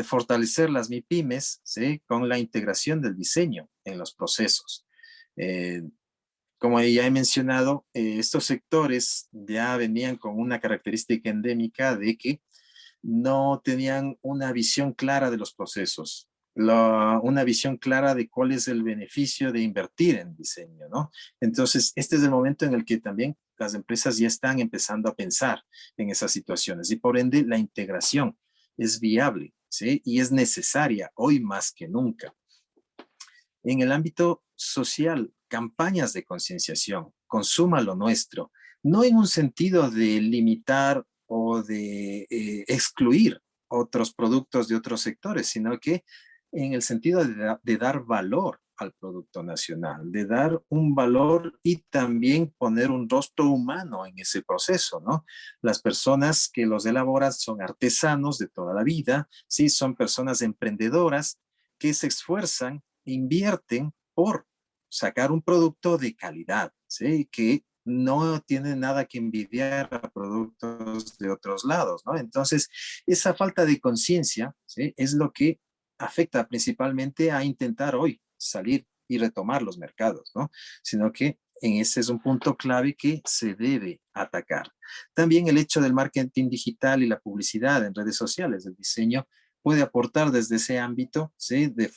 Speaker 7: fortalecer las MIPYMES, ¿sí?, con la integración del diseño en los procesos. Como ya he mencionado, estos sectores ya venían con una característica endémica de que no tenían una visión clara de los procesos, una visión clara de cuál es el beneficio de invertir en diseño, ¿no? Entonces, este es el momento en el que también las empresas ya están empezando a pensar en esas situaciones y por ende la integración es viable, ¿sí? Y es necesaria hoy más que nunca. En el ámbito social, campañas de concienciación, consuma lo nuestro, no en un sentido de limitar o de excluir otros productos de otros sectores, sino que en el sentido de dar valor al producto nacional, de dar un valor y también poner un rostro humano en ese proceso, ¿no? Las personas que los elaboran son artesanos de toda la vida, ¿sí? Son personas emprendedoras que se esfuerzan, invierten por sacar un producto de calidad, ¿sí? Que no tiene nada que envidiar a productos de otros lados, ¿no? Entonces, esa falta de conciencia, ¿sí?, es lo que afecta principalmente a intentar hoy salir y retomar los mercados, ¿no? Sino que ese es un punto clave que se debe atacar. También el hecho del marketing digital y la publicidad en redes sociales, el diseño puede aportar desde ese ámbito, ¿sí?, de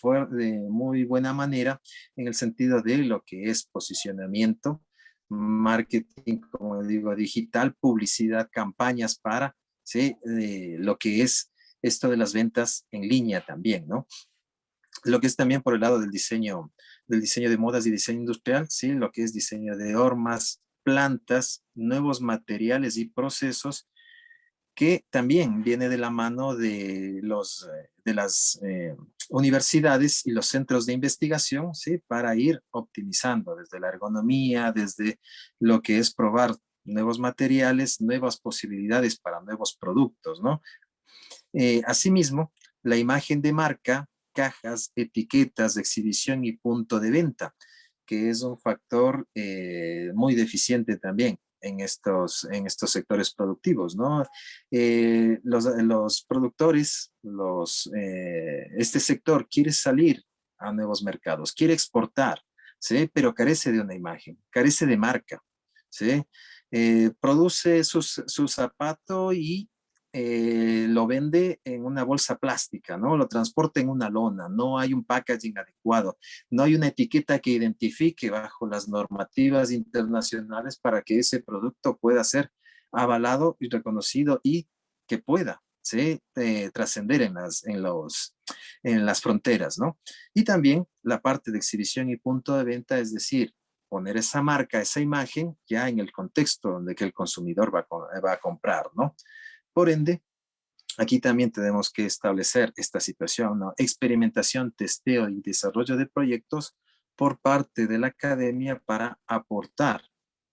Speaker 7: muy buena manera en el sentido de lo que es posicionamiento, marketing, como digo, digital, publicidad, campañas para, ¿sí?, lo que es esto de las ventas en línea también, ¿no? Lo que es también por el lado del diseño de modas y diseño industrial, ¿sí?, lo que es diseño de hormas, plantas, nuevos materiales y procesos, que también viene de la mano de las universidades y los centros de investigación, ¿sí?, para ir optimizando desde la ergonomía, desde lo que es probar nuevos materiales, nuevas posibilidades para nuevos productos, ¿no? Asimismo, la imagen de marca, cajas, etiquetas de exhibición y punto de venta, que es un factor muy deficiente también en estos sectores productivos, ¿no? Los productores, este sector quiere salir a nuevos mercados, quiere exportar, ¿sí?, pero carece de una imagen, carece de marca, ¿sí? Produce su zapato y lo vende en una bolsa plástica, ¿no? Lo transporta en una lona, no hay un packaging adecuado, no hay una etiqueta que identifique bajo las normativas internacionales para que ese producto pueda ser avalado y reconocido y que pueda, ¿sí?, trascender en las fronteras, ¿no? Y también la parte de exhibición y punto de venta, es decir, poner esa marca, esa imagen ya en el contexto donde que el consumidor va a comprar, ¿no? Por ende, aquí también tenemos que establecer esta situación, ¿no? Experimentación, testeo y desarrollo de proyectos por parte de la academia para aportar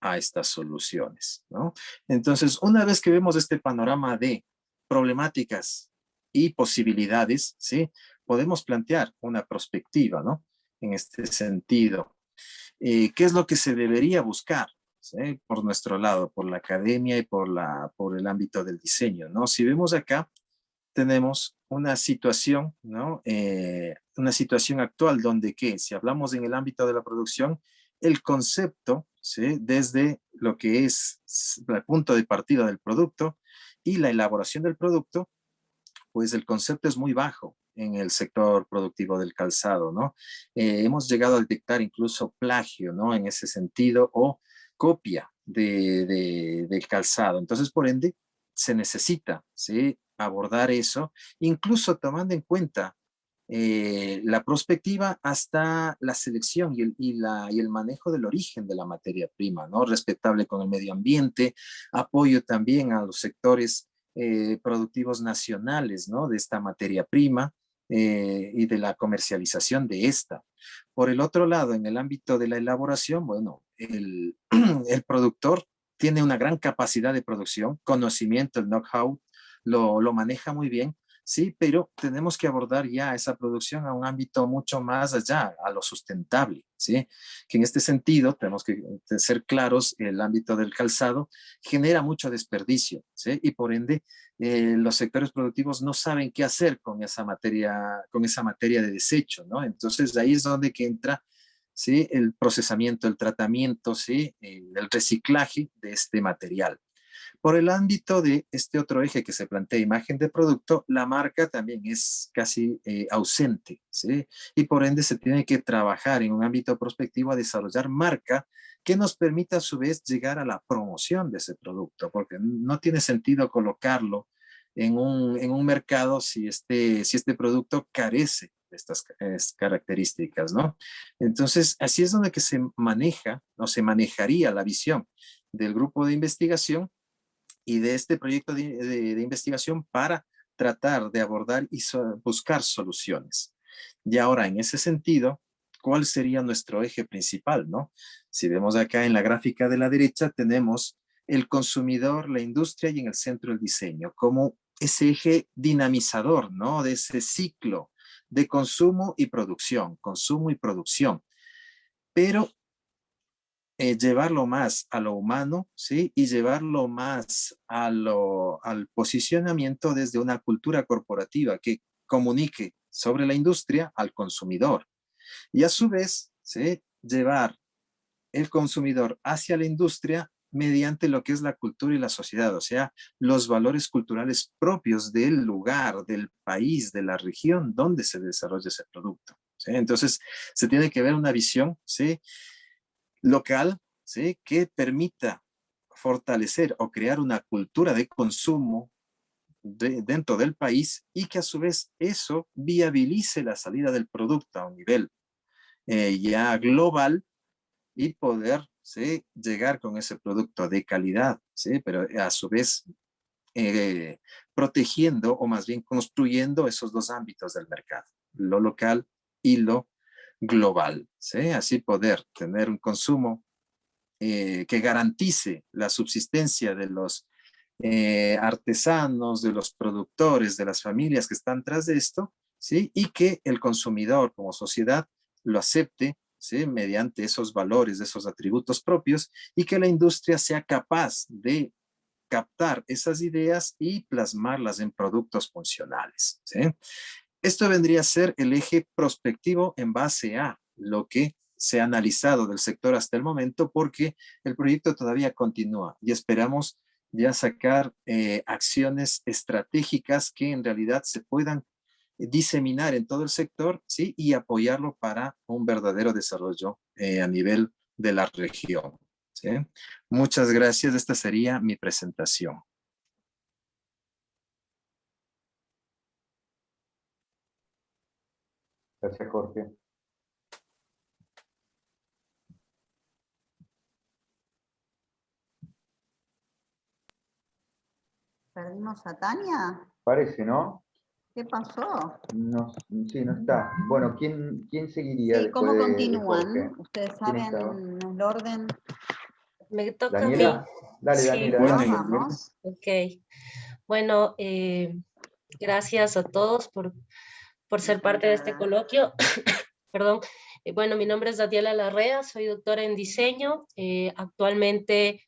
Speaker 7: a estas soluciones, ¿no? Entonces, una vez que vemos este panorama de problemáticas y posibilidades, ¿sí?, podemos plantear una perspectiva, ¿no?, en este sentido. ¿Qué es lo que se debería buscar? ¿Sí? Por nuestro lado, por la academia y por el ámbito del diseño, ¿no? Si vemos acá, tenemos una situación, ¿no? Una situación actual donde si hablamos en el ámbito de la producción, el concepto, ¿sí?, desde lo que es el punto de partida del producto y la elaboración del producto, pues el concepto es muy bajo en el sector productivo del calzado, ¿no? Hemos llegado a detectar incluso plagio, ¿no?, en ese sentido, o copia del calzado. Entonces, por ende, se necesita, ¿sí?, abordar eso, incluso tomando en cuenta la prospectiva hasta la selección y el manejo del origen de la materia prima, ¿no? Respetable con el medio ambiente, apoyo también a los sectores productivos nacionales, ¿no?, de esta materia prima y de la comercialización de esta. Por el otro lado, en el ámbito de la elaboración, bueno, el productor tiene una gran capacidad de producción, conocimiento, el know-how, lo maneja muy bien, sí, pero tenemos que abordar ya esa producción a un ámbito mucho más allá, a lo sustentable, ¿sí? Que en este sentido, tenemos que ser claros, el ámbito del calzado genera mucho desperdicio, ¿sí? Y por ende, los sectores productivos no saben qué hacer con esa materia de desecho, ¿no? Entonces, ahí es donde que entra, ¿sí? El procesamiento, el tratamiento, ¿sí? El reciclaje de este material. Por el ámbito de este otro eje que se plantea, imagen de producto, la marca también es casi ausente, ¿sí? Y por ende se tiene que trabajar en un ámbito prospectivo a desarrollar marca que nos permita a su vez llegar a la promoción de ese producto, porque no tiene sentido colocarlo en un mercado si este producto carece de estas características, ¿no? Entonces, así es donde que se maneja, o se manejaría la visión del grupo de investigación y de este proyecto de investigación para tratar de abordar y buscar soluciones. Y ahora, en ese sentido, ¿cuál sería nuestro eje principal, no? Si vemos acá en la gráfica de la derecha, tenemos el consumidor, la industria y en el centro el diseño, como ese eje dinamizador, ¿no? De ese ciclo de consumo y producción, pero llevarlo más a lo humano, ¿sí? Y llevarlo más al posicionamiento desde una cultura corporativa que comunique sobre la industria al consumidor. Y a su vez, ¿sí? Llevar el consumidor hacia la industria mediante lo que es la cultura y la sociedad, o sea, los valores culturales propios del lugar, del país, de la región donde se desarrolla ese producto, ¿sí? Entonces, se tiene que ver una visión, ¿sí? Local, ¿sí? Que permita fortalecer o crear una cultura de consumo dentro del país y que a su vez eso viabilice la salida del producto a un nivel ya global y poder, ¿sí? Llegar con ese producto de calidad, ¿sí? Pero a su vez eh, protegiendo o más bien construyendo esos dos ámbitos del mercado, lo local y lo global, ¿sí? Así poder tener un consumo que garantice la subsistencia de los artesanos, de los productores, de las familias que están tras de esto, ¿sí? Y que el consumidor como sociedad lo acepte, ¿sí? Mediante esos valores, esos atributos propios, y que la industria sea capaz de captar esas ideas y plasmarlas en productos funcionales, ¿sí? Esto vendría a ser el eje prospectivo en base a lo que se ha analizado del sector hasta el momento, porque el proyecto todavía continúa y esperamos ya sacar acciones estratégicas que en realidad se puedan diseminar en todo el sector, ¿sí? Y apoyarlo para un verdadero desarrollo a nivel de la región, ¿sí? Muchas gracias. Esta sería mi presentación.
Speaker 8: Gracias, Jorge.
Speaker 9: ¿Perdimos a Tania?
Speaker 8: Parece, ¿no?
Speaker 9: ¿Qué pasó?
Speaker 8: No, sí, no está. Bueno, ¿quién seguiría
Speaker 9: Sí,
Speaker 8: después
Speaker 9: ¿cómo
Speaker 8: de
Speaker 9: continúan?
Speaker 8: Jorge?
Speaker 9: ¿Ustedes
Speaker 8: ¿Quién estaba?
Speaker 9: saben el orden?
Speaker 10: Me toca a mí.
Speaker 8: ¿Daniela? Dale,
Speaker 10: Sí.
Speaker 8: Daniela.
Speaker 7: Bueno,
Speaker 8: dale.
Speaker 9: Vamos.
Speaker 10: Ok. Bueno, gracias a todos por ser parte de este coloquio. Perdón. Bueno, mi nombre es Daniela Larrea, soy doctora en diseño. Actualmente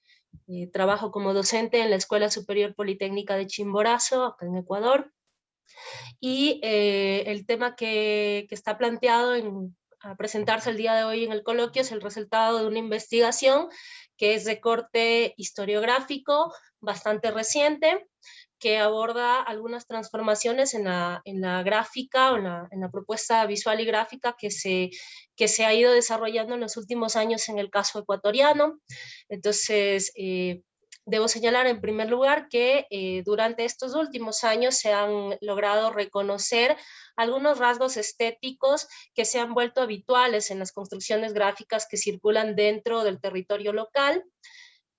Speaker 10: trabajo como docente en la Escuela Superior Politécnica de Chimborazo, acá en Ecuador. Y el tema que está planteado a presentarse el día de hoy en el coloquio es el resultado de una investigación que es de corte historiográfico bastante reciente, que aborda algunas transformaciones en la gráfica o en la propuesta visual y gráfica que se ha ido desarrollando en los últimos años en el caso ecuatoriano. Entonces, debo señalar en primer lugar que durante estos últimos años se han logrado reconocer algunos rasgos estéticos que se han vuelto habituales en las construcciones gráficas que circulan dentro del territorio local.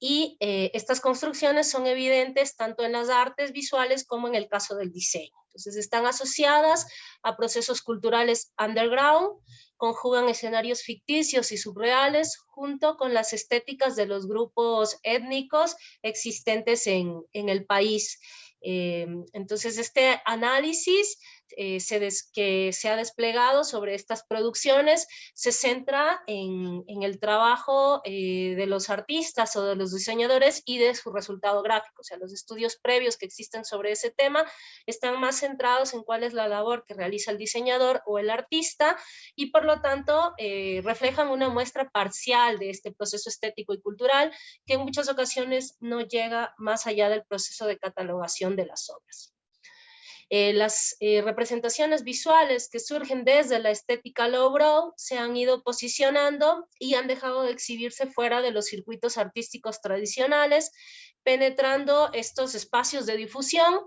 Speaker 10: Y estas construcciones son evidentes tanto en las artes visuales como en el caso del diseño. Entonces están asociadas a procesos culturales underground, conjugan escenarios ficticios y subreales junto con las estéticas de los grupos étnicos existentes en el país. Entonces este análisis que se ha desplegado sobre estas producciones se centra en el trabajo de los artistas o de los diseñadores y de su resultado gráfico. O sea, los estudios previos que existen sobre ese tema están más centrados en cuál es la labor que realiza el diseñador o el artista, y por lo tanto reflejan una muestra parcial de este proceso estético y cultural que en muchas ocasiones no llega más allá del proceso de catalogación de las obras. Las representaciones visuales que surgen desde la estética lowbrow se han ido posicionando y han dejado de exhibirse fuera de los circuitos artísticos tradicionales, penetrando estos espacios de difusión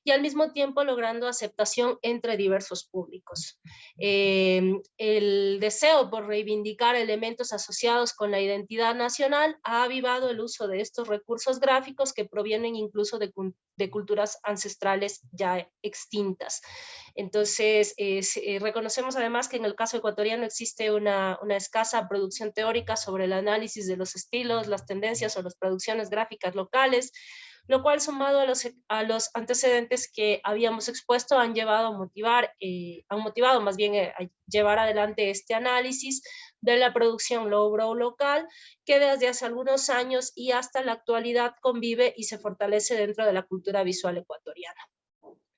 Speaker 10: y al mismo tiempo logrando aceptación entre diversos públicos. El deseo por reivindicar elementos asociados con la identidad nacional ha avivado el uso de estos recursos gráficos que provienen incluso de culturas ancestrales ya extintas. Entonces, reconocemos además que en el caso ecuatoriano existe una escasa producción teórica sobre el análisis de los estilos, las tendencias o las producciones gráficas locales, lo cual sumado a los antecedentes que habíamos expuesto han motivado más bien a llevar adelante este análisis de la producción lowbrow local, que desde hace algunos años y hasta la actualidad convive y se fortalece dentro de la cultura visual ecuatoriana.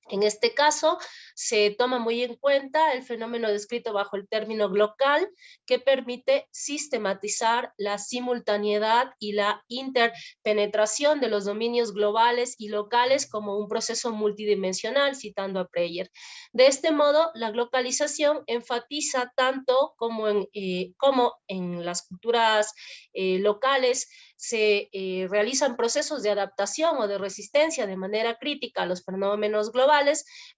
Speaker 10: En este caso, se toma muy en cuenta el fenómeno descrito bajo el término glocal, que permite sistematizar la simultaneidad y la interpenetración de los dominios globales y locales como un proceso multidimensional, citando a Preyer. De este modo, la globalización enfatiza tanto como en las culturas locales se realizan procesos de adaptación o de resistencia de manera crítica a los fenómenos globales,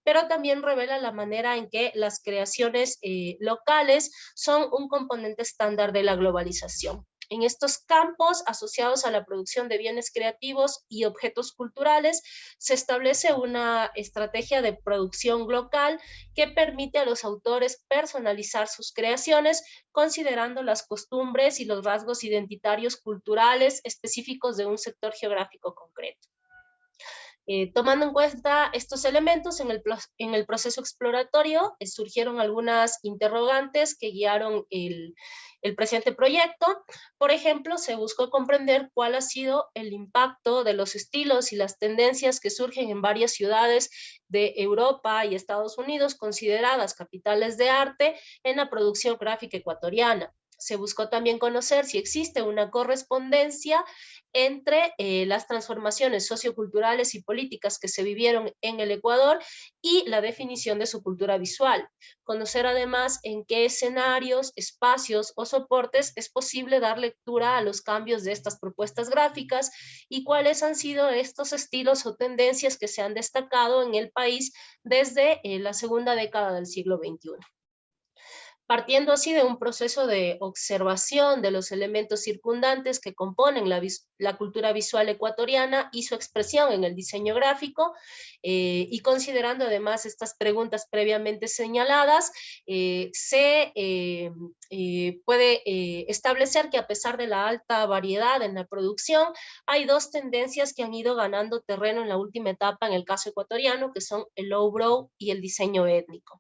Speaker 10: pero también revela la manera en que las creaciones locales son un componente estándar de la globalización. En estos campos asociados a la producción de bienes creativos y objetos culturales, se establece una estrategia de producción local que permite a los autores personalizar sus creaciones, considerando las costumbres y los rasgos identitarios culturales específicos de un sector geográfico concreto. Tomando en cuenta estos elementos en el proceso exploratorio, surgieron algunas interrogantes que guiaron el presente proyecto. Por ejemplo, se buscó comprender cuál ha sido el impacto de los estilos y las tendencias que surgen en varias ciudades de Europa y Estados Unidos, consideradas capitales de arte, en la producción gráfica ecuatoriana. Se buscó también conocer si existe una correspondencia entre las transformaciones socioculturales y políticas que se vivieron en el Ecuador y la definición de su cultura visual. Conocer además en qué escenarios, espacios o soportes es posible dar lectura a los cambios de estas propuestas gráficas y cuáles han sido estos estilos o tendencias que se han destacado en el país desde la segunda década del siglo XXI. Partiendo así de un proceso de observación de los elementos circundantes que componen la cultura visual ecuatoriana y su expresión en el diseño gráfico, y considerando además estas preguntas previamente señaladas, se puede establecer que a pesar de la alta variedad en la producción, hay dos tendencias que han ido ganando terreno en la última etapa en el caso ecuatoriano, que son el lowbrow y el diseño étnico.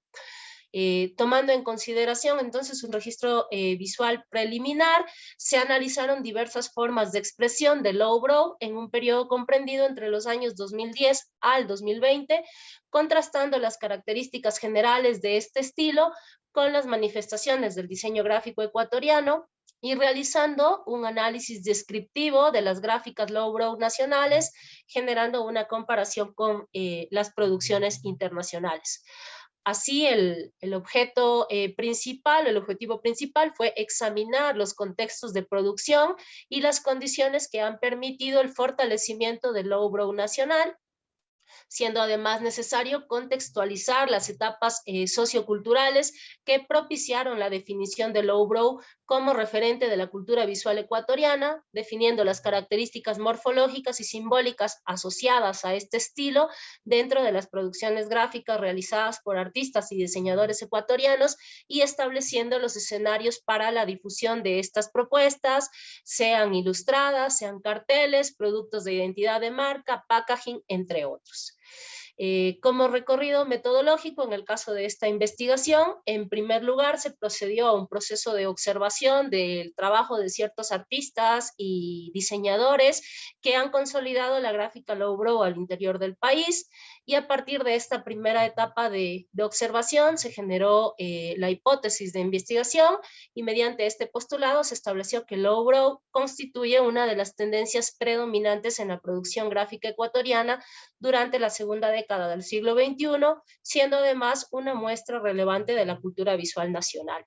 Speaker 10: Tomando en consideración entonces un registro visual preliminar, se analizaron diversas formas de expresión de lowbrow en un periodo comprendido entre los años 2010 al 2020, contrastando las características generales de este estilo con las manifestaciones del diseño gráfico ecuatoriano y realizando un análisis descriptivo de las gráficas lowbrow nacionales, generando una comparación con las producciones internacionales. Así, el objetivo principal fue examinar los contextos de producción y las condiciones que han permitido el fortalecimiento del lowbrow nacional, siendo además necesario contextualizar las etapas socioculturales que propiciaron la definición del lowbrow como referente de la cultura visual ecuatoriana, definiendo las características morfológicas y simbólicas asociadas a este estilo dentro de las producciones gráficas realizadas por artistas y diseñadores ecuatorianos y estableciendo los escenarios para la difusión de estas propuestas, sean ilustradas, sean carteles, productos de identidad de marca, packaging, entre otros. Como recorrido metodológico, en el caso de esta investigación, en primer lugar se procedió a un proceso de observación del trabajo de ciertos artistas y diseñadores que han consolidado la gráfica lowbrow al interior del país, y a partir de esta primera etapa de observación se generó la hipótesis de investigación, y mediante este postulado se estableció que lowbrow constituye una de las tendencias predominantes en la producción gráfica ecuatoriana durante la segunda década del siglo XXI, siendo además una muestra relevante de la cultura visual nacional.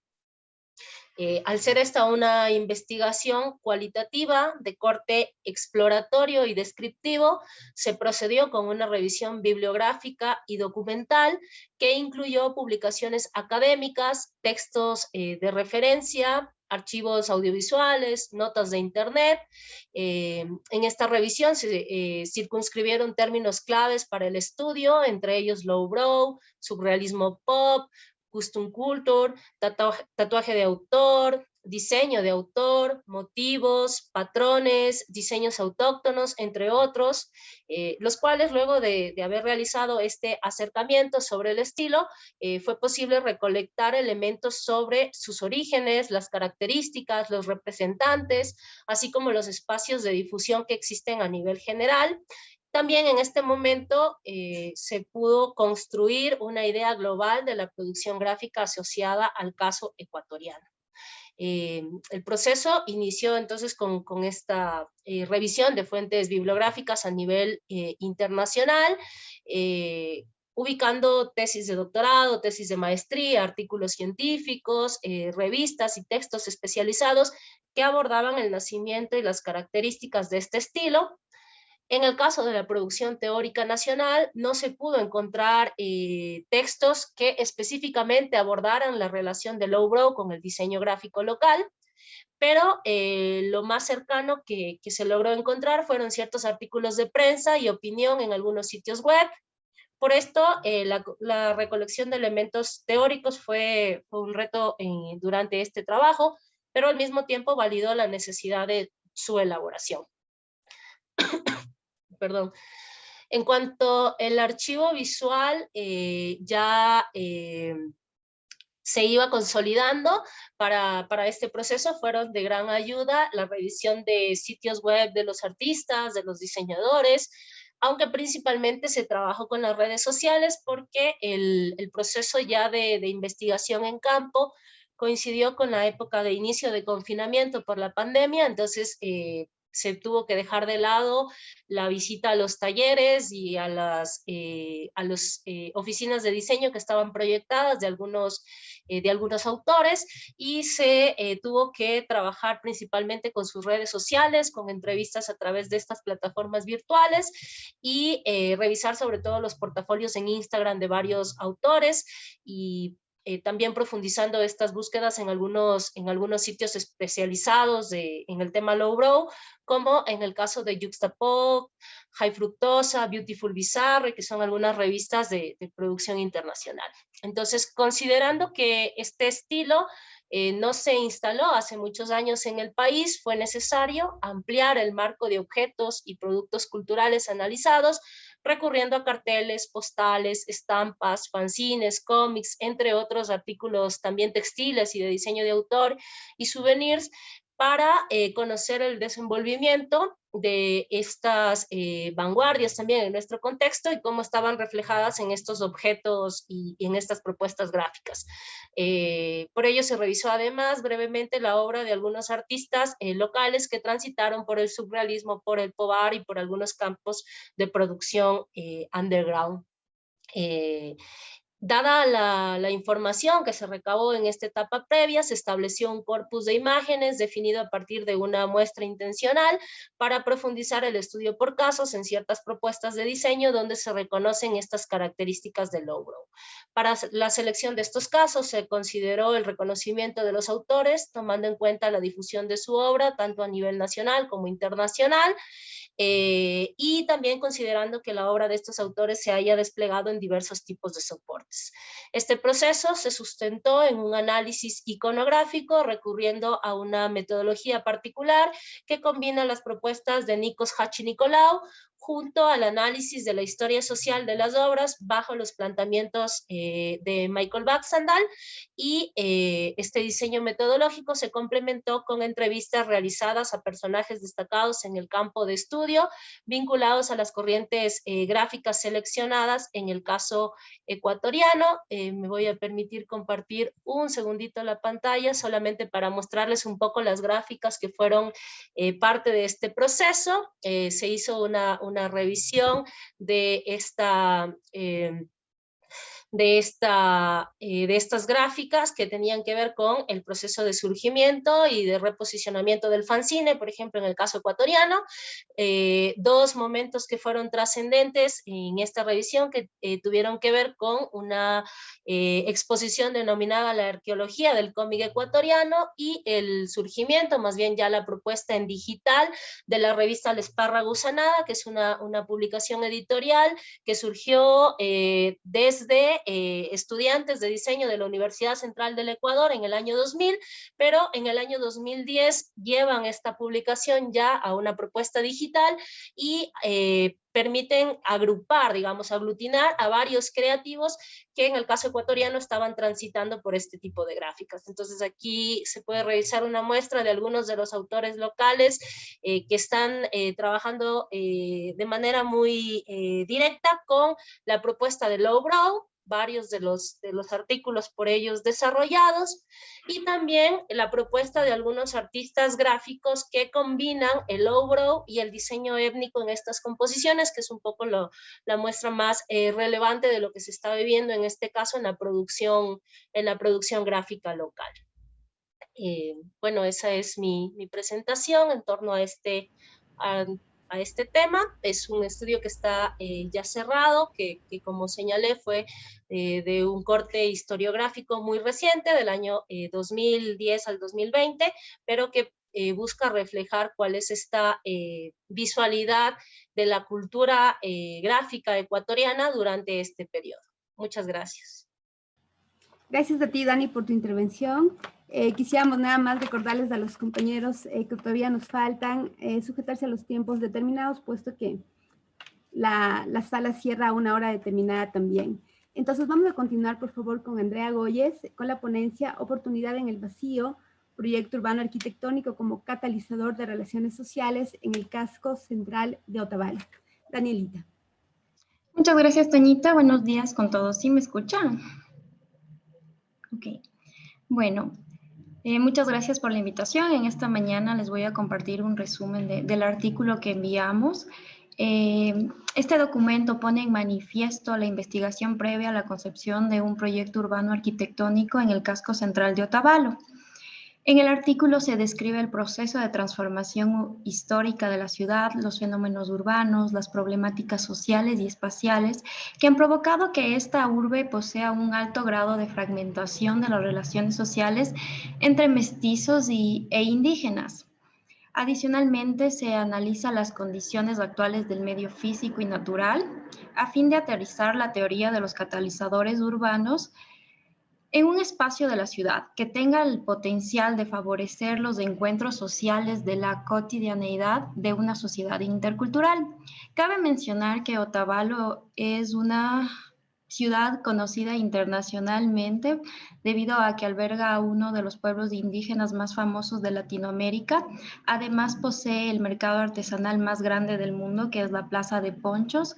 Speaker 10: Al ser esta una investigación cualitativa de corte exploratorio y descriptivo, se procedió con una revisión bibliográfica y documental que incluyó publicaciones académicas, textos de referencia, archivos audiovisuales, notas de internet. En esta revisión se circunscribieron términos claves para el estudio, entre ellos lowbrow, surrealismo pop, custom culture, tatuaje de autor, diseño de autor, motivos, patrones, diseños autóctonos, entre otros, los cuales luego de haber realizado este acercamiento sobre el estilo, fue posible recolectar elementos sobre sus orígenes, las características, los representantes, así como los espacios de difusión que existen a nivel general. También en este momento se pudo construir una idea global de la producción gráfica asociada al caso ecuatoriano. El proceso inició entonces con esta revisión de fuentes bibliográficas a nivel internacional, ubicando tesis de doctorado, tesis de maestría, artículos científicos, revistas y textos especializados que abordaban el nacimiento y las características de este estilo. En el caso de la producción teórica nacional, no se pudo encontrar textos que específicamente abordaran la relación de lowbrow con el diseño gráfico local, pero lo más cercano que se logró encontrar fueron ciertos artículos de prensa y opinión en algunos sitios web. Por esto, la recolección de elementos teóricos fue un reto durante este trabajo, pero al mismo tiempo validó la necesidad de su elaboración. Perdón. En cuanto al archivo visual, ya se iba consolidando para este proceso, fueron de gran ayuda la revisión de sitios web de los artistas, de los diseñadores, aunque principalmente se trabajó con las redes sociales porque el proceso ya de investigación en campo coincidió con la época de inicio de confinamiento por la pandemia, entonces se tuvo que dejar de lado la visita a los talleres y a las oficinas de diseño que estaban proyectadas de algunos autores, y se tuvo que trabajar principalmente con sus redes sociales, con entrevistas a través de estas plataformas virtuales, y revisar sobre todo los portafolios en Instagram de varios autores, y también profundizando estas búsquedas en algunos sitios especializados en el tema lowbrow, como en el caso de Juxtapop, High Fructosa, Beautiful Bizarre, que son algunas revistas de producción internacional. Entonces, considerando que este estilo no se instaló hace muchos años en el país, fue necesario ampliar el marco de objetos y productos culturales analizados, recurriendo a carteles, postales, estampas, fanzines, cómics, entre otros artículos también textiles y de diseño de autor y souvenirs, para conocer el desenvolvimiento de estas vanguardias también en nuestro contexto y cómo estaban reflejadas en estos objetos y en estas propuestas gráficas. Por ello se revisó además brevemente la obra de algunos artistas locales que transitaron por el surrealismo, por el pop art y por algunos campos de producción underground. Dada la información que se recabó en esta etapa previa, se estableció un corpus de imágenes definido a partir de una muestra intencional para profundizar el estudio por casos en ciertas propuestas de diseño donde se reconocen estas características del lowbrow. Para la selección de estos casos se consideró el reconocimiento de los autores, tomando en cuenta la difusión de su obra, tanto a nivel nacional como internacional, y también considerando que la obra de estos autores se haya desplegado en diversos tipos de soportes. Este proceso se sustentó en un análisis iconográfico recurriendo a una metodología particular que combina las propuestas de Nikos Hachinicolau junto al análisis de la historia social de las obras bajo los planteamientos de Michael Baxandall, y este diseño metodológico se complementó con entrevistas realizadas a personajes destacados en el campo de estudio vinculados a las corrientes gráficas seleccionadas en el caso ecuatoriano. Me voy a permitir compartir un segundito la pantalla solamente para mostrarles un poco las gráficas que fueron parte de este proceso. Se hizo una revisión de estas gráficas que tenían que ver con el proceso de surgimiento y de reposicionamiento del fanzine, por ejemplo, en el caso ecuatoriano. Dos momentos que fueron trascendentes en esta revisión que tuvieron que ver con una exposición denominada La arqueología del cómic ecuatoriano y el surgimiento, más bien ya la propuesta en digital de la revista La Esparra Gusanada, que es una publicación editorial que surgió desde estudiantes de diseño de la Universidad Central del Ecuador en el año 2000, pero en el año 2010 llevan esta publicación ya a una propuesta digital y permiten agrupar, digamos, aglutinar a varios creativos que en el caso ecuatoriano estaban transitando por este tipo de gráficas. Entonces aquí se puede revisar una muestra de algunos de los autores locales que están trabajando de manera muy directa con la propuesta de Lowbrow, varios de los artículos por ellos desarrollados, y también la propuesta de algunos artistas gráficos que combinan el lowbrow y el diseño étnico en estas composiciones, que es un poco la muestra más relevante de lo que se está viviendo en este caso en la producción gráfica local. Bueno, esa es mi presentación en torno a este tema. Es un estudio que está ya cerrado, que como señalé fue de un corte historiográfico muy reciente, del año 2010 al 2020, pero que busca reflejar cuál es esta visualidad de la cultura gráfica ecuatoriana durante este periodo. Muchas gracias.
Speaker 1: Gracias a ti, Dani, por tu intervención. Quisiéramos nada más recordarles a los compañeros que todavía nos faltan sujetarse a los tiempos determinados, puesto que la sala cierra a una hora determinada también. Entonces vamos a continuar, por favor, con Andrea Goyes, con la ponencia Oportunidad en el Vacío, proyecto urbano arquitectónico como catalizador de relaciones sociales en el casco central de Otavalo. Danielita.
Speaker 11: Muchas gracias, Toñita. Buenos días con todos. ¿Sí me escuchan? Ok. Bueno, muchas gracias por la invitación. En esta mañana les voy a compartir un resumen del artículo que enviamos. Este documento pone en manifiesto la investigación previa a la concepción de un proyecto urbano arquitectónico en el casco central de Otavalo. En el artículo se describe el proceso de transformación histórica de la ciudad, los fenómenos urbanos, las problemáticas sociales y espaciales que han provocado que esta urbe posea un alto grado de fragmentación de las relaciones sociales entre mestizos e indígenas. Adicionalmente, se analiza las condiciones actuales del medio físico y natural a fin de aterrizar la teoría de los catalizadores urbanos en un espacio de la ciudad que tenga el potencial de favorecer los encuentros sociales de la cotidianeidad de una sociedad intercultural. Cabe mencionar que Otavalo es una ciudad conocida internacionalmente debido a que alberga a uno de los pueblos indígenas más famosos de Latinoamérica. Además, posee el mercado artesanal más grande del mundo, que es la Plaza de Ponchos,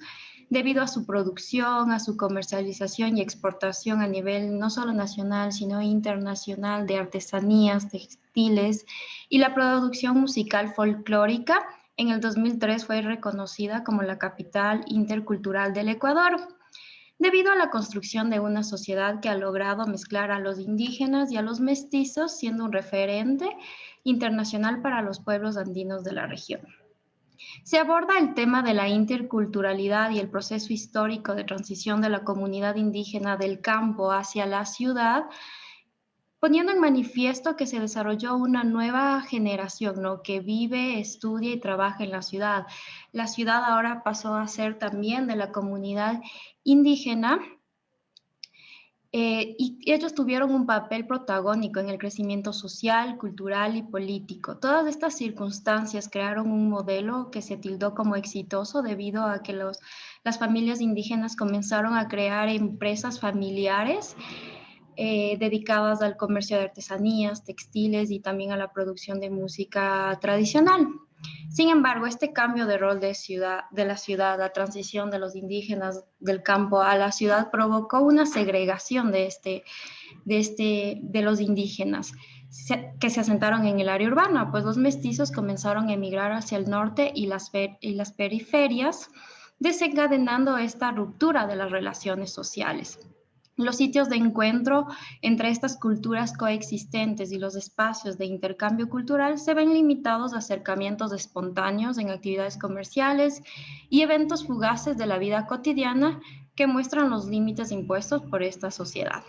Speaker 11: debido a su producción, a su comercialización y exportación a nivel no solo nacional, sino internacional de artesanías, textiles y la producción musical folclórica. En el 2003 fue reconocida como la capital intercultural del Ecuador, debido a la construcción de una sociedad que ha logrado mezclar a los indígenas y a los mestizos, siendo un referente internacional para los pueblos andinos de la región. Se aborda el tema de la interculturalidad y el proceso histórico de transición de la comunidad indígena del campo hacia la ciudad, poniendo en manifiesto que se desarrolló una nueva generación, ¿no?, que vive, estudia y trabaja en la ciudad. La ciudad ahora pasó a ser también de la comunidad indígena, y ellos tuvieron un papel protagónico en el crecimiento social, cultural y político. Todas estas circunstancias crearon un modelo que se tildó como exitoso debido a que las familias indígenas comenzaron a crear empresas familiares dedicadas al comercio de artesanías, textiles y también a la producción de música tradicional. Sin embargo, este cambio de rol de la ciudad, la transición de los indígenas del campo a la ciudad provocó una segregación de los indígenas que se asentaron en el área urbana, pues los mestizos comenzaron a emigrar hacia el norte y las periferias, desencadenando esta ruptura de las relaciones sociales. Los sitios de encuentro entre estas culturas coexistentes y los espacios de intercambio cultural se ven limitados a acercamientos espontáneos en actividades comerciales y eventos fugaces de la vida cotidiana que muestran los límites impuestos por esta sociedad.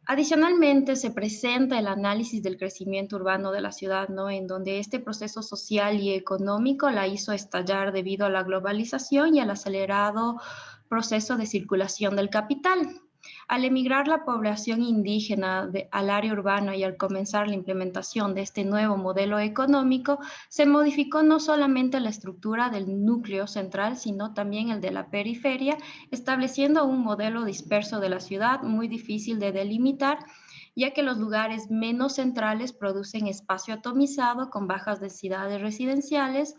Speaker 11: Adicionalmente, se presenta el análisis del crecimiento urbano de la ciudad, ¿no? En donde este proceso social y económico la hizo estallar debido a la globalización y al acelerado proceso de circulación del capital. Al emigrar la población indígena al área urbana y al comenzar la implementación de este nuevo modelo económico, se modificó no solamente la estructura del núcleo central, sino también el de la periferia, estableciendo un modelo disperso de la ciudad muy difícil de delimitar, ya que los lugares menos centrales producen espacio atomizado con bajas densidades residenciales,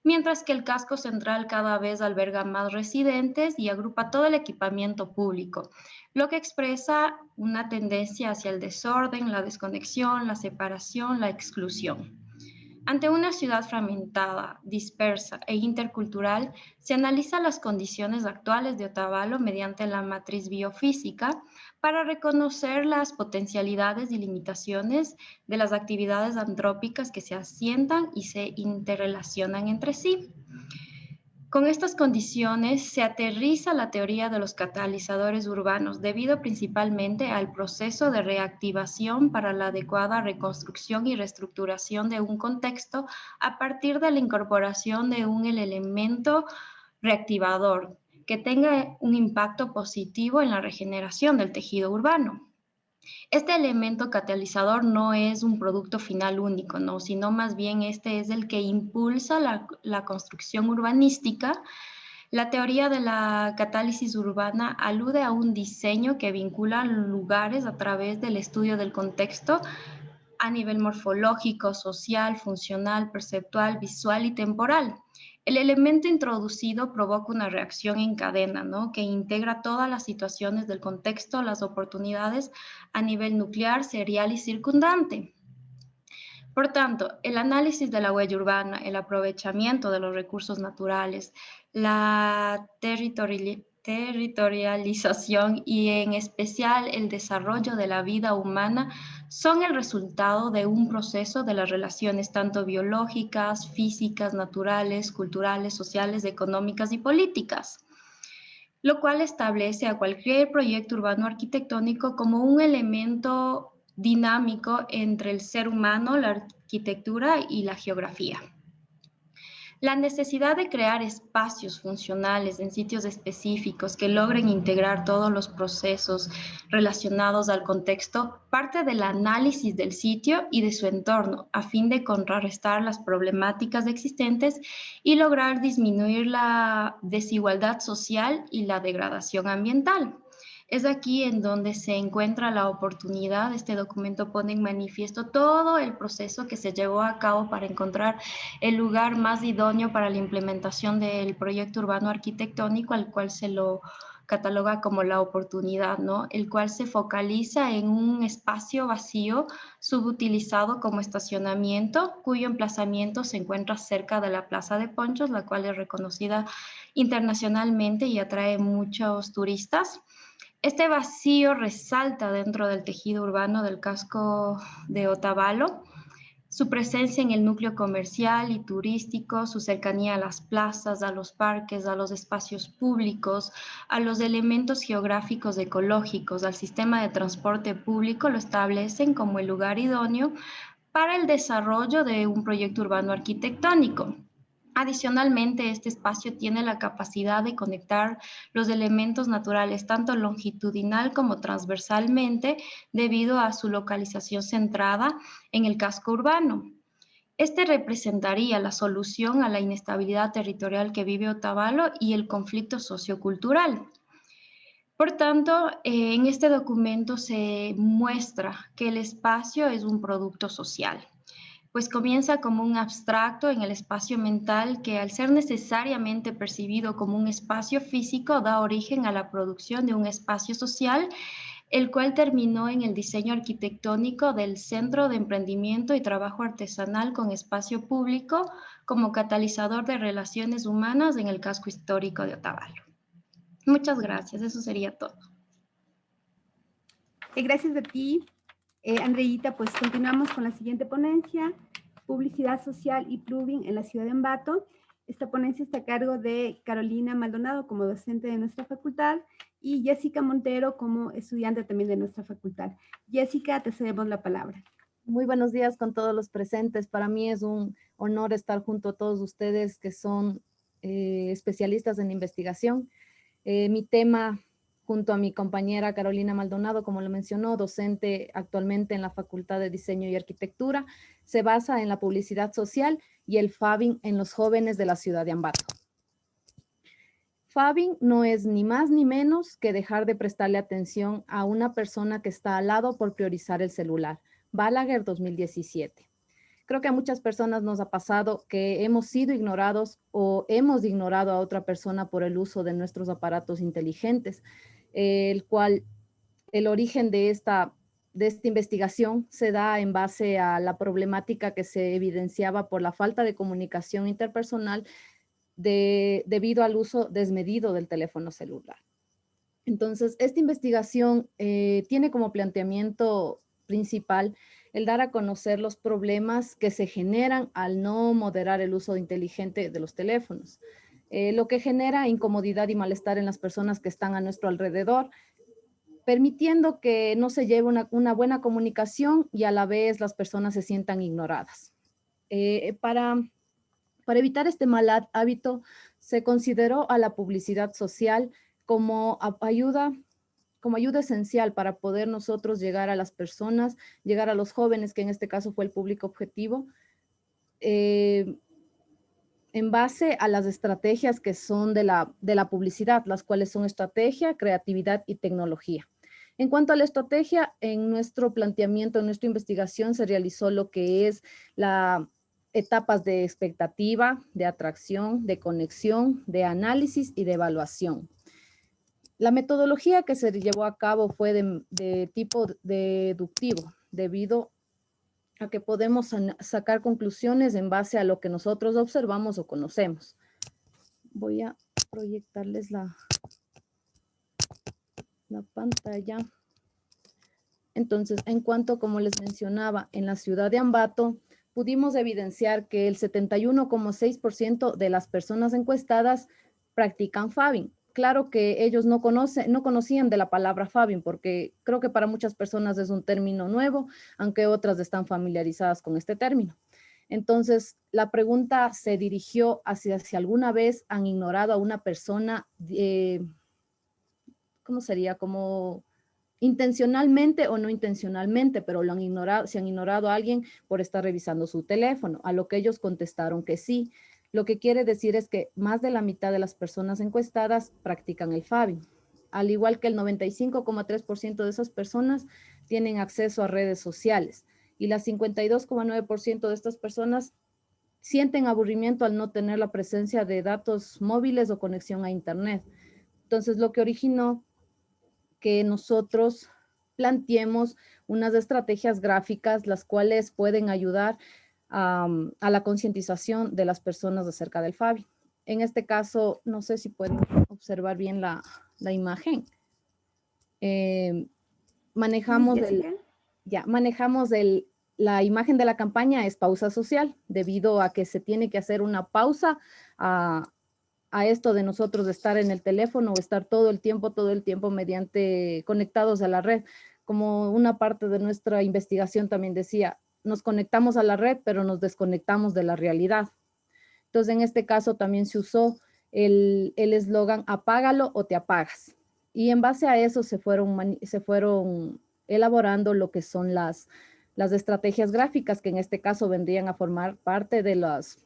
Speaker 11: mientras que el casco central cada vez alberga más residentes y agrupa todo el equipamiento público, lo que expresa una tendencia hacia el desorden, la desconexión, la separación, la exclusión. Ante una ciudad fragmentada, dispersa e intercultural, se analizan las condiciones actuales de Otavalo mediante la matriz biofísica para reconocer las potencialidades y limitaciones de las actividades antrópicas que se asientan y se interrelacionan entre sí. Con estas condiciones se aterriza la teoría de los catalizadores urbanos, debido principalmente al proceso de reactivación para la adecuada reconstrucción y reestructuración de un contexto a partir de la incorporación de un elemento reactivador que tenga un impacto positivo en la regeneración del tejido urbano. Este elemento catalizador no es un producto final único, ¿no? Sino más bien este es el que impulsa la construcción urbanística. La teoría de la catálisis urbana alude a un diseño que vincula lugares a través del estudio del contexto a nivel morfológico, social, funcional, perceptual, visual y temporal. El elemento introducido provoca una reacción en cadena, ¿no? Que integra todas las situaciones del contexto, las oportunidades a nivel nuclear, serial y circundante. Por tanto, el análisis de la huella urbana, el aprovechamiento de los recursos naturales, la territorialización y en especial el desarrollo de la vida humana son el resultado de un proceso de las relaciones tanto biológicas, físicas, naturales, culturales, sociales, económicas y políticas, lo cual establece a cualquier proyecto urbano arquitectónico como un elemento dinámico entre el ser humano, la arquitectura y la geografía. La necesidad de crear espacios funcionales en sitios específicos que logren integrar todos los procesos relacionados al contexto parte del análisis del sitio y de su entorno a fin de contrarrestar las problemáticas existentes y lograr disminuir la desigualdad social y la degradación ambiental. Es aquí en donde se encuentra la oportunidad. Este documento pone en manifiesto todo el proceso que se llevó a cabo para encontrar el lugar más idóneo para la implementación del proyecto urbano arquitectónico, al cual se lo cataloga como la oportunidad, ¿no? El cual se focaliza en un espacio vacío subutilizado como estacionamiento, cuyo emplazamiento se encuentra cerca de la Plaza de Ponchos, la cual es reconocida internacionalmente y atrae muchos turistas. Este vacío resalta dentro del tejido urbano del casco de Otavalo, su presencia en el núcleo comercial y turístico, su cercanía a las plazas, a los parques, a los espacios públicos, a los elementos geográficos ecológicos, al sistema de transporte público, lo establecen como el lugar idóneo para el desarrollo de un proyecto urbano arquitectónico. Adicionalmente, este espacio tiene la capacidad de conectar los elementos naturales tanto longitudinal como transversalmente debido a su localización centrada en el casco urbano. Este representaría la solución a la inestabilidad territorial que vive Otavalo y el conflicto sociocultural. Por tanto, en este documento se muestra que el espacio es un producto social, pues comienza como un abstracto en el espacio mental que al ser necesariamente percibido como un espacio físico da origen a la producción de un espacio social, el cual terminó en el diseño arquitectónico del Centro de Emprendimiento y Trabajo Artesanal con Espacio Público como catalizador de relaciones humanas en el casco histórico de Otavalo. Muchas gracias, eso sería todo.
Speaker 1: Gracias a ti, Andreita. Pues continuamos con la siguiente ponencia, Publicidad Social y Plugin en la ciudad de Ambato. Esta ponencia está a cargo de Carolina Maldonado como docente de nuestra facultad y Jessica Montero como estudiante también de nuestra facultad. Jessica, te cedemos la palabra.
Speaker 12: Muy buenos días con todos los presentes. Para mí es un honor estar junto a todos ustedes que son especialistas en investigación. Mi tema, junto a mi compañera Carolina Maldonado, como lo mencionó, docente actualmente en la Facultad de Diseño y Arquitectura, se basa en la publicidad social y el fabbing en los jóvenes de la ciudad de Ambato. Fabbing no es ni más ni menos que dejar de prestarle atención a una persona que está al lado por priorizar el celular. Balaguer 2017. Creo que a muchas personas nos ha pasado que hemos sido ignorados o hemos ignorado a otra persona por el uso de nuestros aparatos inteligentes, el cual el origen de esta investigación se da en base a la problemática que se evidenciaba por la falta de comunicación interpersonal debido al uso desmedido del teléfono celular. Entonces, esta investigación tiene como planteamiento principal el dar a conocer los problemas que se generan al no moderar el uso inteligente de los teléfonos, lo que genera incomodidad y malestar en las personas que están a nuestro alrededor, permitiendo que no se lleve una buena comunicación y a la vez las personas se sientan ignoradas. Para evitar este mal hábito, se consideró a la publicidad social como ayuda esencial para poder nosotros llegar a las personas, llegar a los jóvenes, que en este caso fue el público objetivo, en base a las estrategias que son de la publicidad, las cuales son estrategia, creatividad y tecnología. En cuanto a la estrategia, en nuestro planteamiento, en nuestra investigación, se realizó lo que es las etapas de expectativa, de atracción, de conexión, de análisis y de evaluación. La metodología que se llevó a cabo fue de tipo deductivo, debido a que podemos sacar conclusiones en base a lo que nosotros observamos o conocemos. Voy a proyectarles la pantalla. Entonces, en cuanto, como les mencionaba, en la ciudad de Ambato, pudimos evidenciar que el 71,6% de las personas encuestadas practican fabbing. Claro que ellos no conocían de la palabra fabbing, porque creo que para muchas personas es un término nuevo, aunque otras están familiarizadas con este término. Entonces, la pregunta se dirigió hacia si alguna vez han ignorado a una persona, ¿cómo sería? Como intencionalmente o no intencionalmente, pero lo han ignorado, se han ignorado a alguien por estar revisando su teléfono, a lo que ellos contestaron que sí. Lo que quiere decir es que más de la mitad de las personas encuestadas practican el fabbing, al igual que el 95,3% de esas personas tienen acceso a redes sociales y las 52,9% de estas personas sienten aburrimiento al no tener la presencia de datos móviles o conexión a internet. Entonces, lo que originó que nosotros planteemos unas estrategias gráficas las cuales pueden ayudar a la concientización de las personas acerca del fabbing. En este caso, no sé si pueden observar bien la imagen. Manejamos la imagen de la campaña es pausa social, debido a que se tiene que hacer una pausa a esto de nosotros de estar en el teléfono o estar todo el tiempo mediante conectados a la red. Como una parte de nuestra investigación también decía, nos conectamos a la red, pero nos desconectamos de la realidad. Entonces, en este caso también se usó el eslogan apágalo o te apagas. Y en base a eso se fueron elaborando lo que son las estrategias gráficas, que en este caso vendrían a formar parte de los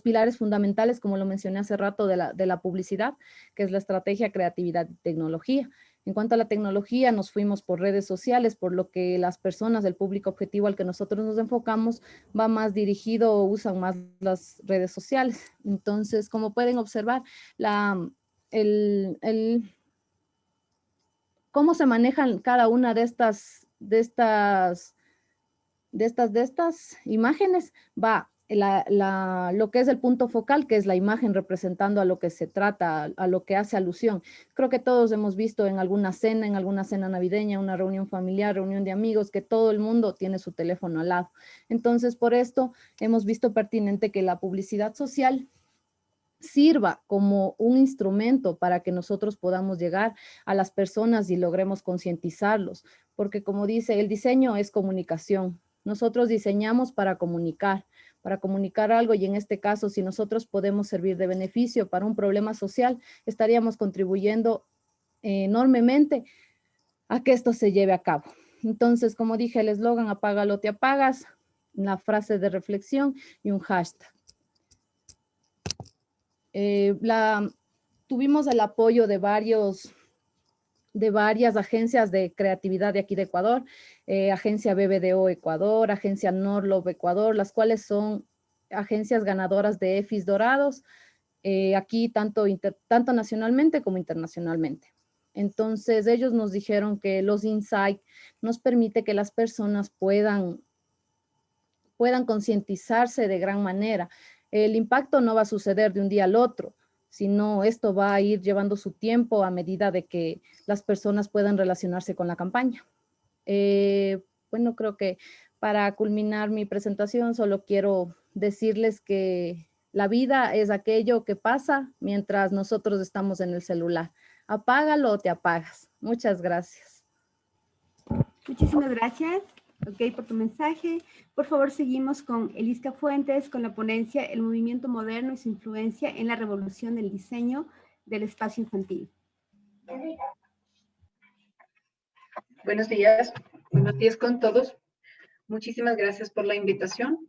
Speaker 12: pilares fundamentales, como lo mencioné hace rato, de la publicidad, que es la estrategia, creatividad y tecnología. En cuanto a la tecnología, nos fuimos por redes sociales, por lo que las personas, el público objetivo al que nosotros nos enfocamos, va más dirigido o usan más las redes sociales. Entonces, como pueden observar, cómo se manejan cada una de estas imágenes, va lo que es el punto focal, que es la imagen representando a lo que se trata, a lo que hace alusión. Creo que todos hemos visto en alguna cena navideña, una reunión familiar, reunión de amigos, que todo el mundo tiene su teléfono al lado. Entonces, por esto hemos visto pertinente que la publicidad social sirva como un instrumento para que nosotros podamos llegar a las personas y logremos concientizarlos, porque como dice, el diseño es comunicación. Nosotros diseñamos para comunicar algo, y en este caso, si nosotros podemos servir de beneficio para un problema social, estaríamos contribuyendo enormemente a que esto se lleve a cabo. Entonces, como dije, el eslogan apágalo, te apagas, la frase de reflexión y un hashtag. Tuvimos el apoyo de varias agencias de creatividad de aquí de Ecuador, Agencia BBDO Ecuador, Agencia Norlob Ecuador, las cuales son agencias ganadoras de EFIS dorados, aquí tanto nacionalmente como internacionalmente. Entonces, ellos nos dijeron que los insights nos permite que las personas puedan concientizarse de gran manera. El impacto no va a suceder de un día al otro, sino esto va a ir llevando su tiempo a medida de que las personas puedan relacionarse con la campaña. Bueno, creo que para culminar mi presentación solo quiero decirles que la vida es aquello que pasa mientras nosotros estamos en el celular. Apágalo o te apagas. Muchas gracias.
Speaker 1: Muchísimas gracias. Ok, por tu mensaje. Por favor, seguimos con Eliska Fuentes con la ponencia El movimiento moderno y su influencia en la revolución del diseño del espacio infantil.
Speaker 13: Buenos días con todos. Muchísimas gracias por la invitación.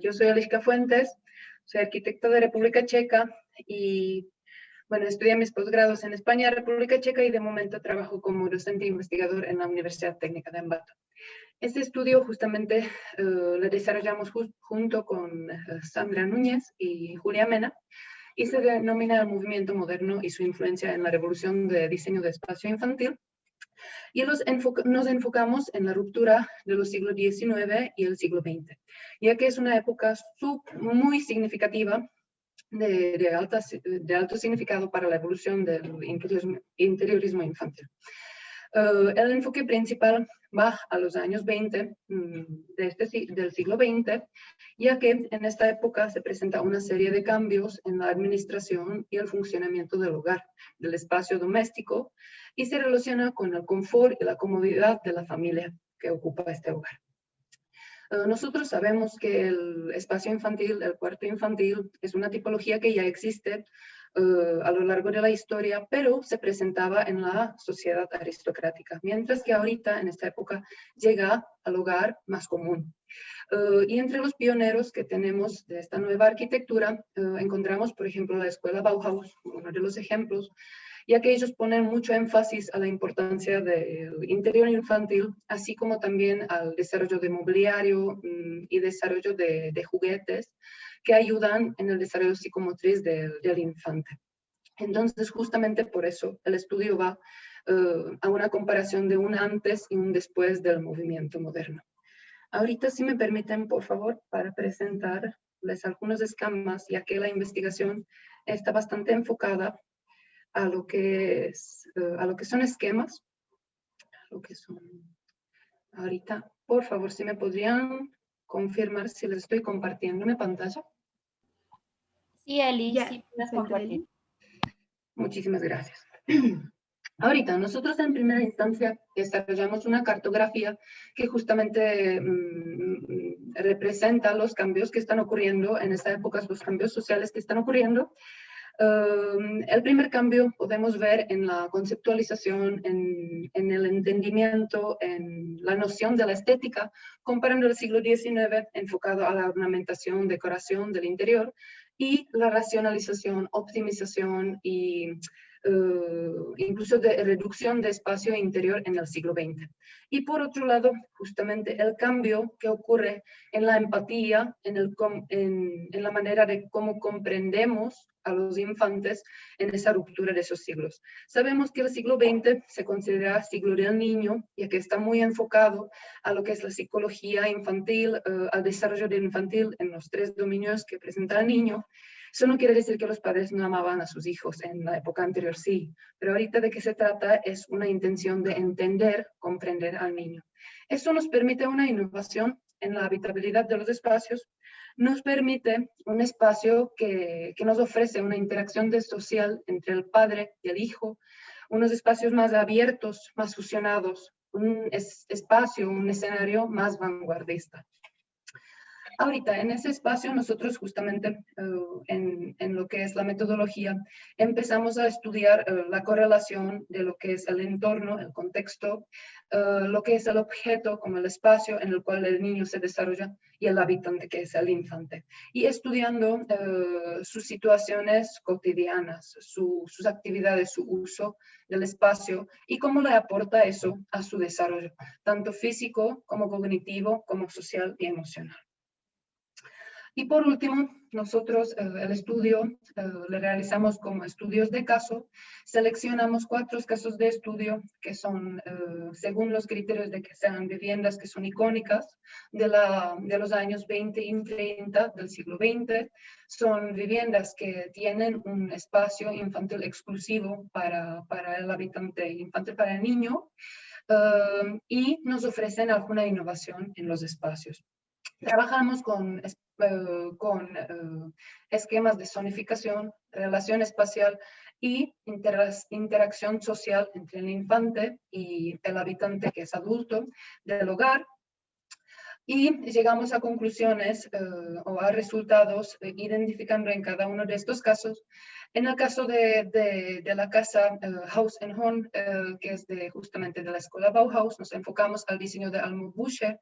Speaker 13: Yo soy Eliska Fuentes, soy arquitecta de República Checa y bueno, estudié mis posgrados en España, República Checa, y de momento trabajo como docente e investigador en la Universidad Técnica de Ambato. Este estudio justamente lo desarrollamos junto con Sandra Núñez y Julia Mena, y se denomina el movimiento moderno y su influencia en la revolución de diseño de espacio infantil. Y nos enfocamos en la ruptura de los siglos XIX y el siglo XX, ya que es una época muy significativa de alto significado para la evolución del interiorismo infantil. El enfoque principal va a los años 20 del siglo XX, ya que en esta época se presenta una serie de cambios en la administración y el funcionamiento del hogar, del espacio doméstico, y se relaciona con el confort y la comodidad de la familia que ocupa este hogar. Nosotros sabemos que el espacio infantil, el cuarto infantil, es una tipología que ya existe a lo largo de la historia, pero se presentaba en la sociedad aristocrática, mientras que ahorita, en esta época, llega al hogar más común. Y entre los pioneros que tenemos de esta nueva arquitectura, encontramos, por ejemplo, la escuela Bauhaus, uno de los ejemplos, ya que ellos ponen mucho énfasis a la importancia del interior infantil, así como también al desarrollo de mobiliario y desarrollo de juguetes que ayudan en el desarrollo psicomotriz del infante. Entonces, justamente por eso el estudio va a una comparación de un antes y un después del movimiento moderno. Ahorita, si me permiten, por favor, para presentarles algunos esquemas, ya que la investigación está bastante enfocada a lo que son esquemas, ahorita, por favor, si me podrían confirmar si les estoy compartiendo mi pantalla.
Speaker 4: Sí, Eli, sí puedes compartir.
Speaker 13: Muchísimas gracias. Ahorita, nosotros en primera instancia desarrollamos una cartografía que justamente representa los cambios que están ocurriendo en esta época, los cambios sociales que están ocurriendo. El primer cambio podemos ver en la conceptualización, en el entendimiento, en la noción de la estética, comparando el siglo XIX enfocado a la ornamentación, decoración del interior, y la racionalización, optimización y incluso de reducción de espacio interior en el siglo XX. Y por otro lado, justamente el cambio que ocurre en la empatía, en la manera de cómo comprendemos a los infantes en esa ruptura de esos siglos. Sabemos que el siglo XX se considera siglo del niño, ya que está muy enfocado a lo que es la psicología infantil, al desarrollo del infantil en los 3 dominios que presenta el niño. Eso no quiere decir que los padres no amaban a sus hijos en la época anterior, sí, pero ahorita de qué se trata es una intención de entender, comprender al niño. Eso nos permite una innovación en la habitabilidad de los espacios, nos permite un espacio que nos ofrece una interacción social entre el padre y el hijo, unos espacios más abiertos, más fusionados, un espacio, un escenario más vanguardista. Ahorita, en ese espacio, nosotros justamente en lo que es la metodología, empezamos a estudiar la correlación de lo que es el entorno, el contexto, lo que es el objeto como el espacio en el cual el niño se desarrolla y el habitante que es el infante. Y estudiando sus situaciones cotidianas, sus actividades, su uso del espacio y cómo le aporta eso a su desarrollo, tanto físico como cognitivo, como social y emocional. Y por último, nosotros el estudio le realizamos como estudios de caso. Seleccionamos 4 casos de estudio que son, según los criterios de que sean viviendas que son icónicas de los años 20 y 30 del siglo XX. Son viviendas que tienen un espacio infantil exclusivo para el habitante infante, para el niño, y nos ofrecen alguna innovación en los espacios. Trabajamos con esquemas de zonificación, relación espacial y interacción social entre el infante y el habitante que es adulto del hogar. Y llegamos a conclusiones o a resultados identificando en cada uno de estos casos. En el caso de la casa Haus and Horn, que es justamente de la escuela Bauhaus, nos enfocamos al diseño de Almut Buscher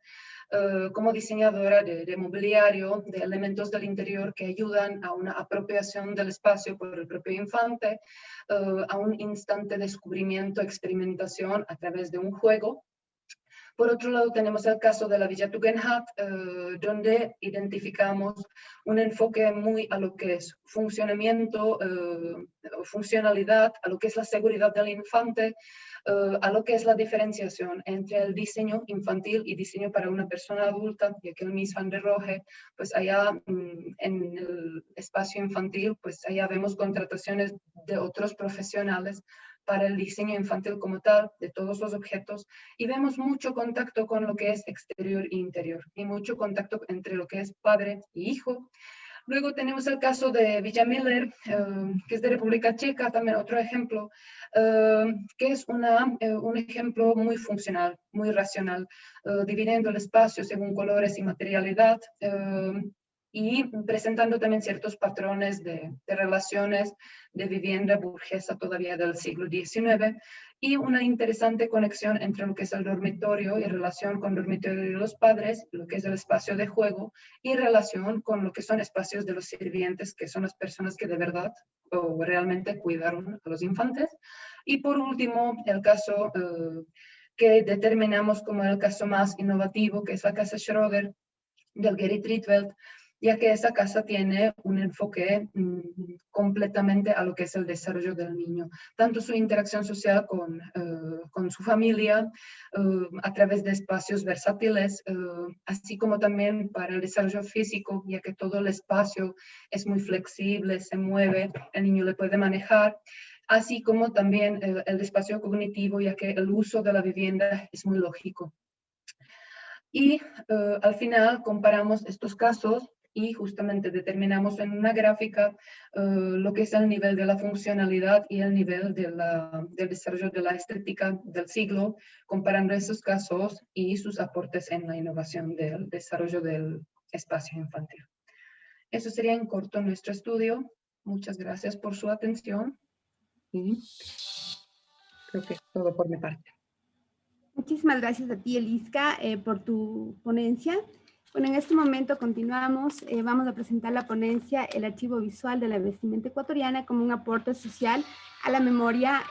Speaker 13: como diseñadora de mobiliario, de elementos del interior que ayudan a una apropiación del espacio por el propio infante, a un instante de descubrimiento, experimentación a través de un juego. Por otro lado, tenemos el caso de la Villa Tugendhat, donde identificamos un enfoque muy a lo que es funcionamiento, funcionalidad, a lo que es la seguridad del infante, a lo que es la diferenciación entre el diseño infantil y diseño para una persona adulta, ya que el Mies van der Rohe, pues allá en el espacio infantil, pues allá vemos contrataciones de otros profesionales para el diseño infantil como tal, de todos los objetos, y vemos mucho contacto con lo que es exterior e interior, y mucho contacto entre lo que es padre y hijo. Luego tenemos el caso de Villa Miller, que es de República Checa, también otro ejemplo, que es un ejemplo muy funcional, muy racional, dividiendo el espacio según colores y materialidad, y presentando también ciertos patrones de relaciones de vivienda burguesa todavía del siglo XIX, y una interesante conexión entre lo que es el dormitorio y relación con el dormitorio de los padres, lo que es el espacio de juego, y relación con lo que son espacios de los sirvientes, que son las personas que de verdad o realmente cuidaron a los infantes. Y por último, el caso que determinamos como el caso más innovativo, que es la casa Schroeder del Gerrit Rietveld, ya que esa casa tiene un enfoque completamente a lo que es el desarrollo del niño, tanto su interacción social con su familia, a través de espacios versátiles, así como también para el desarrollo físico, ya que todo el espacio es muy flexible, se mueve, el niño le puede manejar, así como también el espacio cognitivo, ya que el uso de la vivienda es muy lógico. Y al final comparamos estos casos y justamente determinamos en una gráfica lo que es el nivel de la funcionalidad y el nivel del desarrollo de la estética del siglo, comparando esos casos y sus aportes en la innovación del desarrollo del espacio infantil. Eso sería en corto nuestro estudio. Muchas gracias por su atención y creo que es todo por mi parte.
Speaker 1: Muchísimas gracias a ti, Eliska, por tu ponencia. Bueno, en este momento continuamos. Vamos a presentar la ponencia El archivo visual de la vestimenta ecuatoriana como un aporte social a la memoria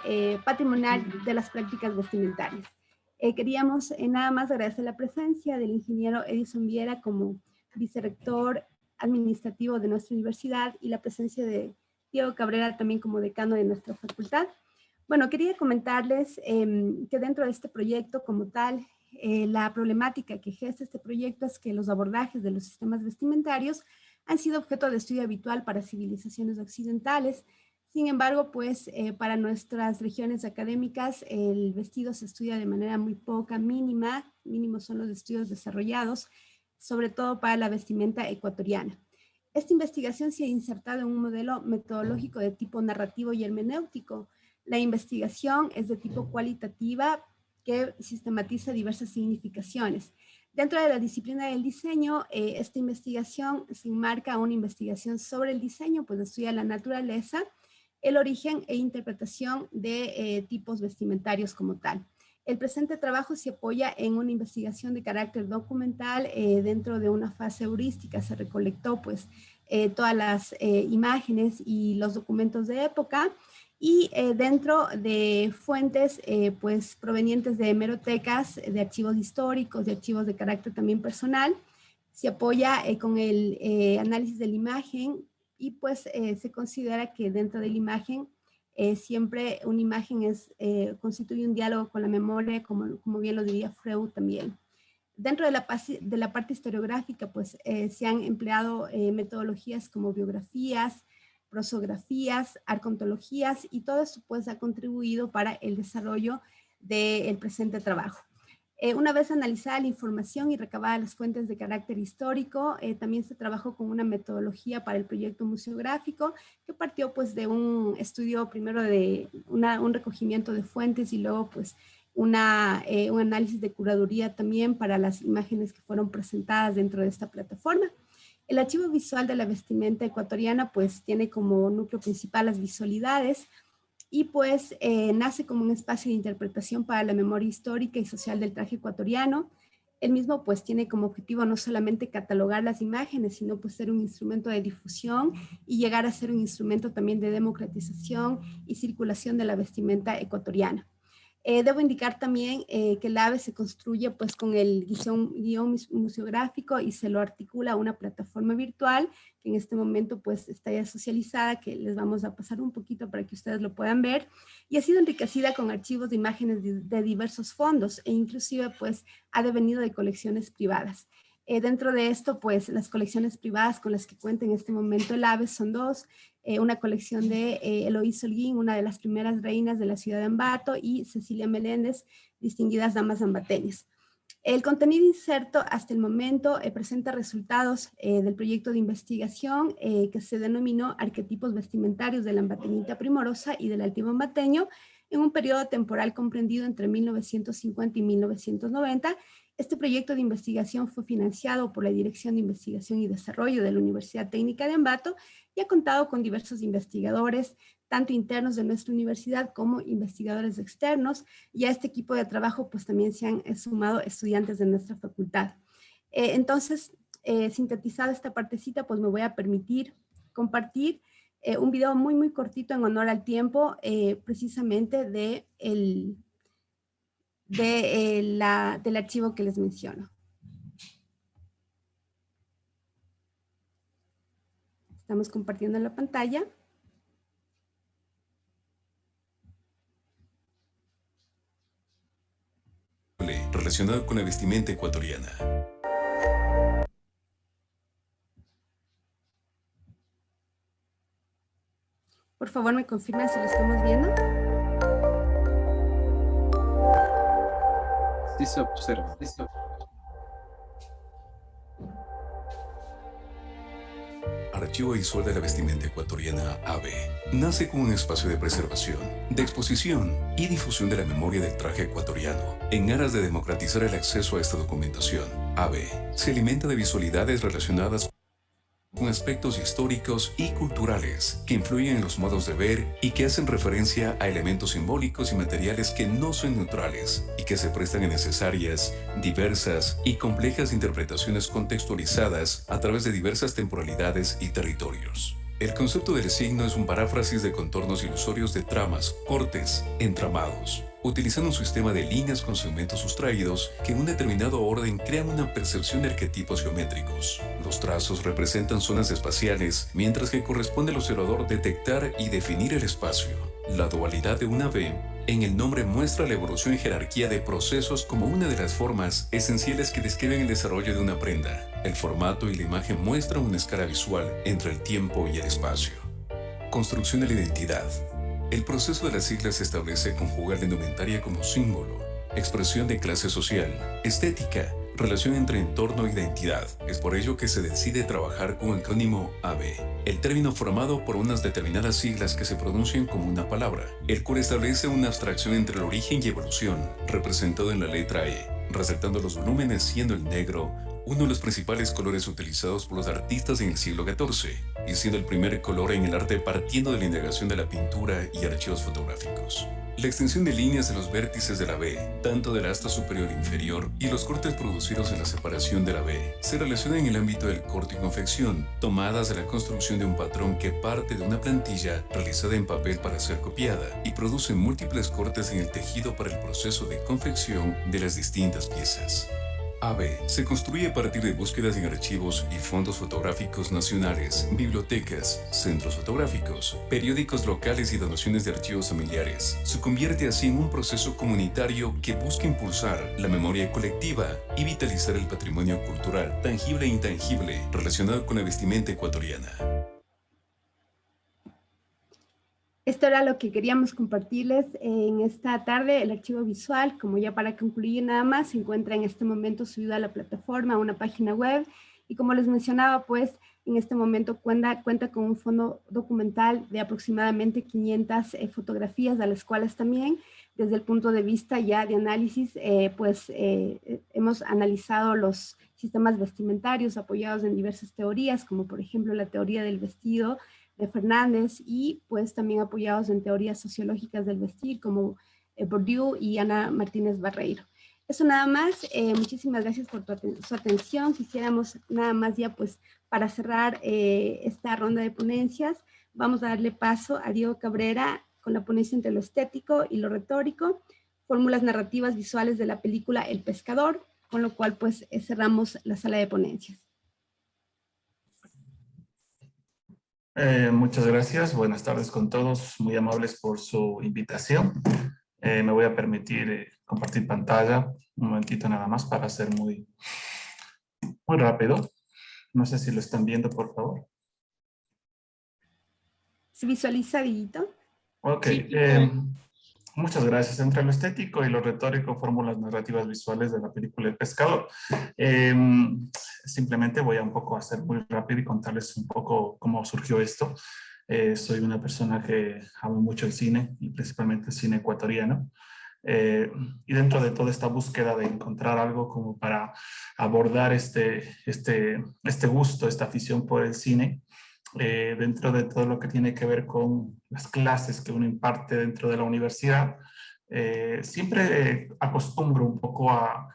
Speaker 1: patrimonial de las prácticas vestimentarias. Queríamos nada más agradecer la presencia del ingeniero Edison Viera como vicerrector administrativo de nuestra universidad y la presencia de Diego Cabrera también como decano de nuestra facultad. Bueno, quería comentarles que dentro de este proyecto como tal, la problemática que gesta este proyecto es que los abordajes de los sistemas vestimentarios han sido objeto de estudio habitual para civilizaciones occidentales. Sin embargo, pues para nuestras regiones académicas el vestido se estudia de manera muy poca, mínimos son los estudios desarrollados, sobre todo para la vestimenta ecuatoriana. Esta investigación se ha insertado en un modelo metodológico de tipo narrativo y hermenéutico. La investigación es de tipo cualitativa que sistematiza diversas significaciones. Dentro de la disciplina del diseño, esta investigación se enmarca a una investigación sobre el diseño, pues estudia la naturaleza, el origen e interpretación de tipos vestimentarios como tal. El presente trabajo se apoya en una investigación de carácter documental. Dentro de una fase heurística se recolectó pues todas las imágenes y los documentos de época, y dentro de fuentes pues provenientes de hemerotecas, de archivos históricos, de archivos de carácter también personal, se apoya con el análisis de la imagen y pues se considera que dentro de la imagen siempre una imagen constituye un diálogo con la memoria, como bien lo diría Freud también. Dentro de la parte historiográfica pues se han empleado metodologías como biografías, prosografías, arcontologías, y todo esto pues ha contribuido para el desarrollo del presente trabajo. Una vez analizada la información y recabadas las fuentes de carácter histórico, también se trabajó con una metodología para el proyecto museográfico que partió pues de un estudio primero de un recogimiento de fuentes y luego pues un análisis de curaduría también para las imágenes que fueron presentadas dentro de esta plataforma. El archivo visual de la vestimenta ecuatoriana pues tiene como núcleo principal las visualidades y pues nace como un espacio de interpretación para la memoria histórica y social del traje ecuatoriano. El mismo pues tiene como objetivo no solamente catalogar las imágenes, sino pues ser un instrumento de difusión y llegar a ser un instrumento también de democratización y circulación de la vestimenta ecuatoriana. Debo indicar también que el AVE se construye pues con el guión museográfico y se lo articula a una plataforma virtual que en este momento pues está ya socializada, que les vamos a pasar un poquito para que ustedes lo puedan ver, y ha sido enriquecida con archivos de imágenes de diversos fondos e inclusive pues ha devenido de colecciones privadas. Dentro de esto, pues las colecciones privadas con las que cuenta en este momento el AVE son dos, una colección de Eloísa Holguín, una de las primeras reinas de la ciudad de Ambato, y Cecilia Meléndez, distinguidas damas ambateñas. El contenido inserto hasta el momento presenta resultados del proyecto de investigación que se denominó Arquetipos vestimentarios de la ambateñita primorosa y del altivo ambateño en un periodo temporal comprendido entre 1950 y 1990. Este proyecto de investigación fue financiado por la Dirección de Investigación y Desarrollo de la Universidad Técnica de Ambato y ha contado con diversos investigadores, tanto internos de nuestra universidad como investigadores externos, y a este equipo de trabajo pues también se han sumado estudiantes de nuestra facultad. Entonces, sintetizada esta partecita, pues me voy a permitir compartir un video muy cortito en honor al tiempo, precisamente del archivo que les menciono. Estamos compartiendo la pantalla.
Speaker 14: Relacionado con la vestimenta ecuatoriana.
Speaker 1: Por favor, me confirman si lo estamos viendo.
Speaker 7: Sí se observa.
Speaker 14: Archivo Visual de la Vestimenta Ecuatoriana AB, nace como un espacio de preservación, de exposición y difusión de la memoria del traje ecuatoriano, en aras de democratizar el acceso a esta documentación. AB se alimenta de visualidades relacionadas con aspectos históricos y culturales que influyen en los modos de ver y que hacen referencia a elementos simbólicos y materiales que no son neutrales y que se prestan a necesarias, diversas y complejas interpretaciones contextualizadas a través de diversas temporalidades y territorios. El concepto del signo es un paráfrasis de contornos ilusorios de tramas, cortes, entramados, utilizando un sistema de líneas con segmentos sustraídos que en un determinado orden crean una percepción de arquetipos geométricos. Los trazos representan zonas espaciales, mientras que corresponde al observador detectar y definir el espacio. La dualidad de una V en el nombre muestra la evolución y jerarquía de procesos como una de las formas esenciales que describen el desarrollo de una prenda. El formato y la imagen muestran una escala visual entre el tiempo y el espacio. Construcción de la identidad. El proceso de las siglas se establece conjugar la indumentaria como símbolo, expresión de clase social, estética, relación entre entorno e identidad. Es por ello que se decide trabajar con el acrónimo AB, el término formado por unas determinadas siglas que se pronuncian como una palabra, el cual establece una abstracción entre el origen y evolución, representado en la letra E, resaltando los volúmenes siendo el negro uno de los principales colores utilizados por los artistas en el siglo XIV, y siendo el primer color en el arte partiendo de la indagación de la pintura y archivos fotográficos. La extensión de líneas de los vértices de la B, tanto de la asta superior e inferior, y los cortes producidos en la separación de la B, se relacionan en el ámbito del corte y confección, tomadas de la construcción de un patrón que parte de una plantilla realizada en papel para ser copiada, y produce múltiples cortes en el tejido para el proceso de confección de las distintas piezas. AB se construye a partir de búsquedas en archivos y fondos fotográficos nacionales, bibliotecas, centros fotográficos, periódicos locales y donaciones de archivos familiares. Se convierte así en un proceso comunitario que busca impulsar la memoria colectiva y vitalizar el patrimonio cultural, tangible e intangible, relacionado con la vestimenta ecuatoriana.
Speaker 1: Esto era lo que queríamos compartirles en esta tarde. El archivo visual, como ya para concluir nada más, se encuentra en este momento subido a la plataforma, a una página web. Y como les mencionaba, pues en este momento cuenta con un fondo documental de aproximadamente 500 fotografías, de las cuales también, desde el punto de vista ya de análisis, hemos analizado los sistemas vestimentarios apoyados en diversas teorías, como por ejemplo la teoría del vestido de Fernández, y pues también apoyados en teorías sociológicas del vestir como Bourdieu y Ana Martínez Barreiro. Eso nada más, muchísimas gracias por su atención. Quisiéramos nada más ya pues para cerrar esta ronda de ponencias, vamos a darle paso a Diego Cabrera con la ponencia entre lo estético y lo retórico, fórmulas narrativas visuales de la película El Pescador, con lo cual pues cerramos la sala de ponencias.
Speaker 15: Muchas gracias, buenas tardes con todos, muy amables por su invitación. Me voy a permitir compartir pantalla un momentito nada más para hacer muy rápido. No sé si lo están viendo, por favor.
Speaker 1: ¿Se visualiza, Dieguito?
Speaker 15: Ok, muchas gracias. Entre lo estético y lo retórico, fórmulas narrativas visuales de la película El Pescador. Simplemente voy a un poco hacer muy rápido y contarles un poco cómo surgió esto. Soy una persona que ama mucho el cine y principalmente el cine ecuatoriano. Y dentro de toda esta búsqueda de encontrar algo como para abordar este gusto, esta afición por el cine, dentro de todo lo que tiene que ver con las clases que uno imparte dentro de la universidad, siempre acostumbro un poco a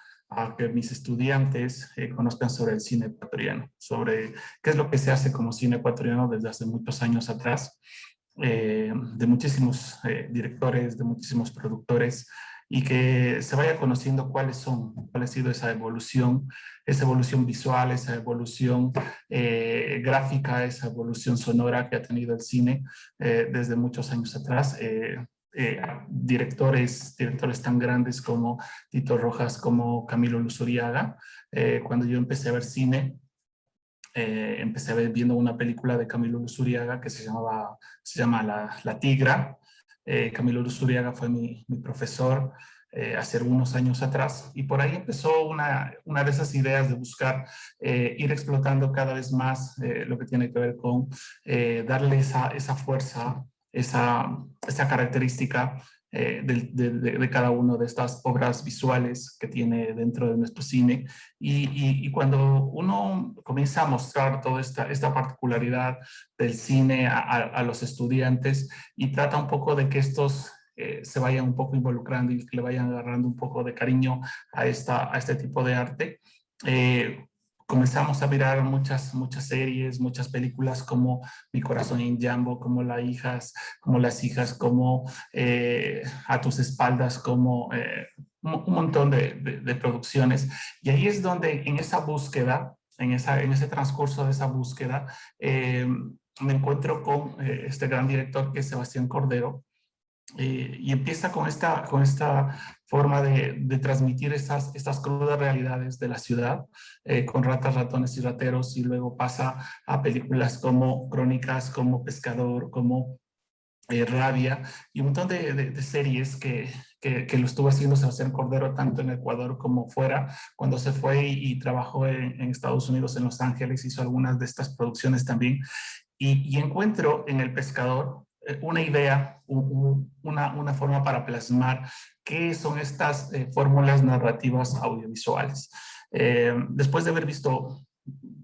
Speaker 15: que mis estudiantes conozcan sobre el cine ecuatoriano, sobre qué es lo que se hace como cine ecuatoriano desde hace muchos años atrás, de muchísimos directores, de muchísimos productores, y que se vaya conociendo cuál ha sido esa evolución visual, esa evolución gráfica, esa evolución sonora que ha tenido el cine desde muchos años atrás. Directores tan grandes como Tito Rojas, como Camilo Luzuriaga. Cuando yo empecé a ver cine, empecé viendo una película de Camilo Luzuriaga que se llama La Tigra. Camilo Luzuriaga fue mi profesor. hace algunos años atrás, y por ahí empezó una de esas ideas de buscar ir explotando cada vez más lo que tiene que ver con darle esa fuerza, esa característica de cada una de estas obras visuales que tiene dentro de nuestro cine. Y cuando uno comienza a mostrar toda esta particularidad del cine a los estudiantes y trata un poco de que estos se vayan un poco involucrando y que le vayan agarrando un poco de cariño a este tipo de arte, comenzamos a mirar muchas series, muchas películas como Mi corazón en Jambo, como Las hijas, como A tus espaldas, como un montón de producciones. Y ahí es donde en esa búsqueda, en ese transcurso de esa búsqueda, me encuentro con este gran director que es Sebastián Cordero, y empieza con esta forma de transmitir estas crudas realidades de la ciudad, con Ratas, ratones y rateros, y luego pasa a películas como Crónicas, como Pescador, como Rabia, y un montón de series que lo estuvo haciendo Sebastián Cordero tanto en Ecuador como fuera. Cuando se fue y trabajó en Estados Unidos, en Los Ángeles, hizo algunas de estas producciones también. Y encuentro en El Pescador una idea, una forma para plasmar qué son estas fórmulas narrativas audiovisuales. Después de haber visto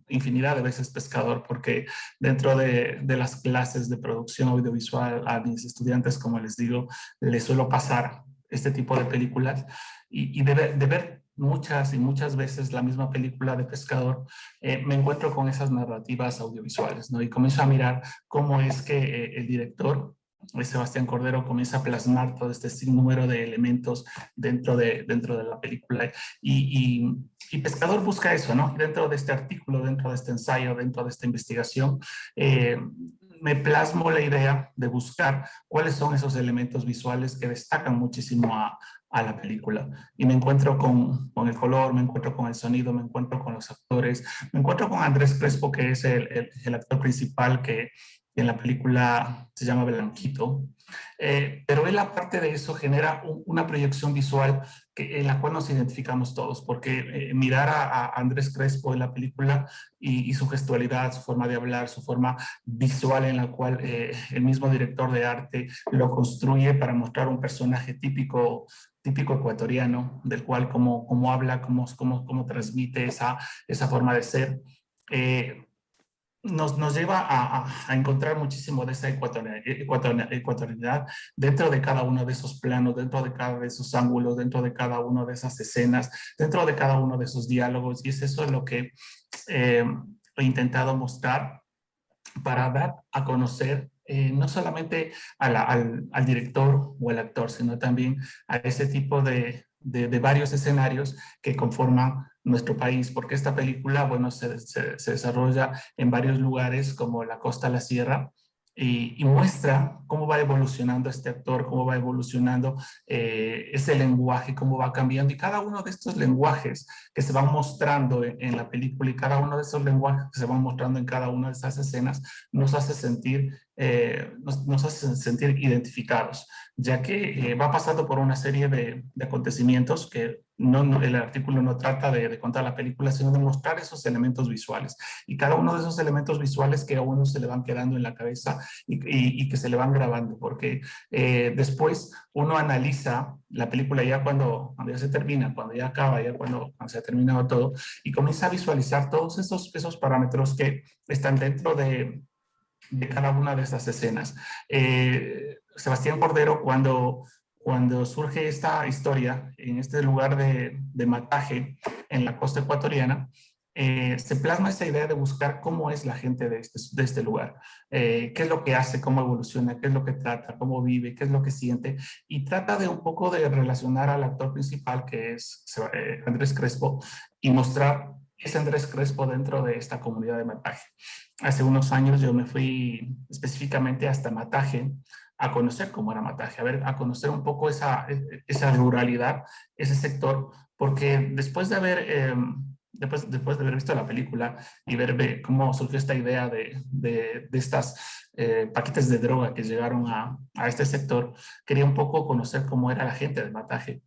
Speaker 15: infinidad de veces Pescador, porque dentro de las clases de producción audiovisual a mis estudiantes, como les digo, les suelo pasar este tipo de películas, y de ver muchas y muchas veces la misma película de Pescador, me encuentro con esas narrativas audiovisuales, ¿no? Y comienzo a mirar cómo es que el director, Sebastián Cordero, comienza a plasmar todo este sinnúmero de elementos dentro de la película. Y Pescador busca eso, ¿no? Dentro de este artículo, dentro de este ensayo, dentro de esta investigación, me plasmo la idea de buscar cuáles son esos elementos visuales que destacan muchísimo a la película. Y me encuentro con el color, me encuentro con el sonido, me encuentro con los actores, me encuentro con Andrés Crespo, que es el actor principal que en la película se llama Blanquito. Pero él, aparte de eso, genera una proyección visual en la cual nos identificamos todos, porque mirar a Andrés Crespo en la película y su gestualidad, su forma de hablar, su forma visual en la cual el mismo director de arte lo construye para mostrar un personaje típico ecuatoriano, del cual cómo habla, cómo transmite esa forma de ser, nos lleva a encontrar muchísimo de esa ecuatorianidad dentro de cada uno de esos planos, dentro de cada de esos ángulos, dentro de cada una de esas escenas, dentro de cada uno de esos diálogos. Y es eso lo que he intentado mostrar para dar a conocer no solamente al director o al actor, sino también a ese tipo de varios escenarios que conforman nuestro país, porque esta película, bueno, se desarrolla en varios lugares como la costa, la sierra, y muestra cómo va evolucionando este actor, cómo va evolucionando ese lenguaje, cómo va cambiando, y cada uno de estos lenguajes que se van mostrando en la película y cada uno de esos lenguajes que se van mostrando en cada una de esas escenas nos hace sentir identificados, ya que va pasando por una serie de acontecimientos que el artículo no trata de contar la película, sino de mostrar esos elementos visuales. Y cada uno de esos elementos visuales que a uno se le van quedando en la cabeza y que se le van grabando, porque después uno analiza la película ya cuando ya se termina, cuando ya acaba, ya cuando se ha terminado todo, y comienza a visualizar todos esos parámetros que están dentro de cada una de estas escenas. Sebastián Cordero, cuando surge esta historia en este lugar de Mataje, en la costa ecuatoriana, se plasma esa idea de buscar cómo es la gente de este lugar, qué es lo que hace, cómo evoluciona, qué es lo que trata, cómo vive, qué es lo que siente, y trata de un poco de relacionar al actor principal, que es Andrés Crespo, y mostrar ese Andrés Crespo dentro de esta comunidad de Mataje. Hace unos años yo me fui específicamente hasta Mataje a conocer cómo era Mataje, a conocer un poco esa ruralidad, ese sector, porque después de haber visto la película y ver cómo surgió esta idea de estas paquetes de droga que llegaron a este sector, quería un poco conocer cómo era la gente de Mataje.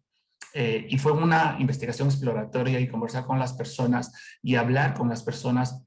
Speaker 15: Y fue una investigación exploratoria y conversar con las personas y hablar con las personas.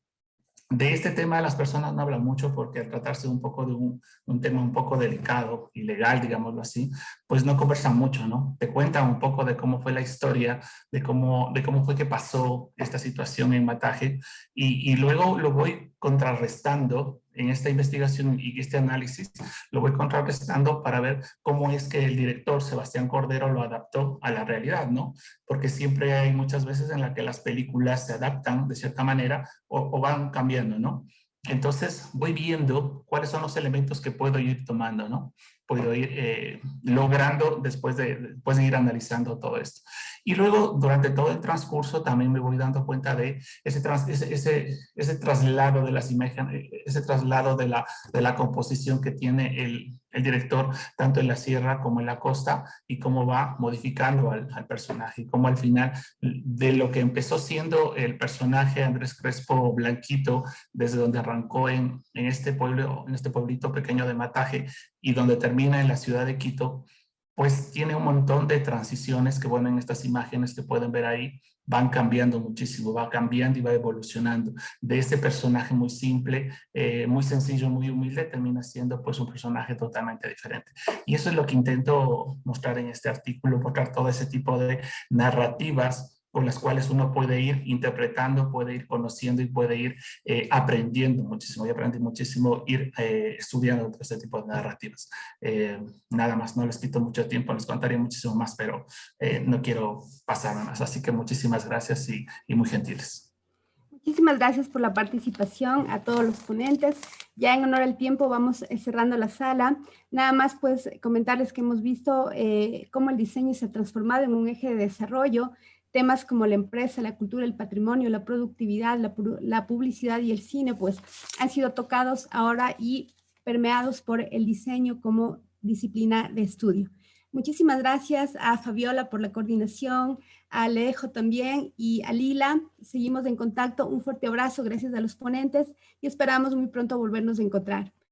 Speaker 15: De este tema las personas no hablan mucho porque al tratarse un poco de un tema un poco delicado y legal, digámoslo así, pues no conversan mucho, ¿no? Te cuentan un poco de cómo fue la historia, de cómo fue que pasó esta situación en Mataje y luego lo voy contrarrestando en esta investigación y este análisis, lo voy contrarrestando para ver cómo es que el director Sebastián Cordero lo adaptó a la realidad, ¿no? Porque siempre hay muchas veces en las que las películas se adaptan de cierta manera o van cambiando, ¿no? Entonces voy viendo cuáles son los elementos que puedo ir tomando, ¿no? Puedo ir logrando después de ir analizando todo esto. Y luego, durante todo el transcurso, también me voy dando cuenta de ese traslado de las imágenes, ese traslado de la composición que tiene el director, tanto en la sierra como en la costa, y cómo va modificando al personaje, y cómo al final de lo que empezó siendo el personaje Andrés Crespo Blanquito, desde donde arrancó en este pueblo, en este pueblito pequeño de Mataje, y donde termina en la ciudad de Quito, pues tiene un montón de transiciones que, bueno, en estas imágenes que pueden ver ahí, van cambiando muchísimo, va cambiando y va evolucionando. De este personaje muy simple, muy sencillo, muy humilde, termina siendo pues un personaje totalmente diferente. Y eso es lo que intento mostrar en este artículo, mostrar todo ese tipo de narrativas con las cuales uno puede ir interpretando, puede ir conociendo y puede ir aprendiendo muchísimo. Y aprendí muchísimo ir estudiando este tipo de narrativas. Nada más, no les quito mucho tiempo, les contaría muchísimo más, pero no quiero pasar más. Así que muchísimas gracias y muy gentiles.
Speaker 1: Muchísimas gracias por la participación a todos los ponentes. Ya en honor al tiempo vamos cerrando la sala. Nada más pues comentarles que hemos visto cómo el diseño se ha transformado en un eje de desarrollo. Temas como la empresa, la cultura, el patrimonio, la productividad, la publicidad y el cine, pues han sido tocados ahora y permeados por el diseño como disciplina de estudio. Muchísimas gracias a Fabiola por la coordinación, a Alejo también y a Lila. Seguimos en contacto. Un fuerte abrazo, gracias a los ponentes y esperamos muy pronto volvernos a encontrar.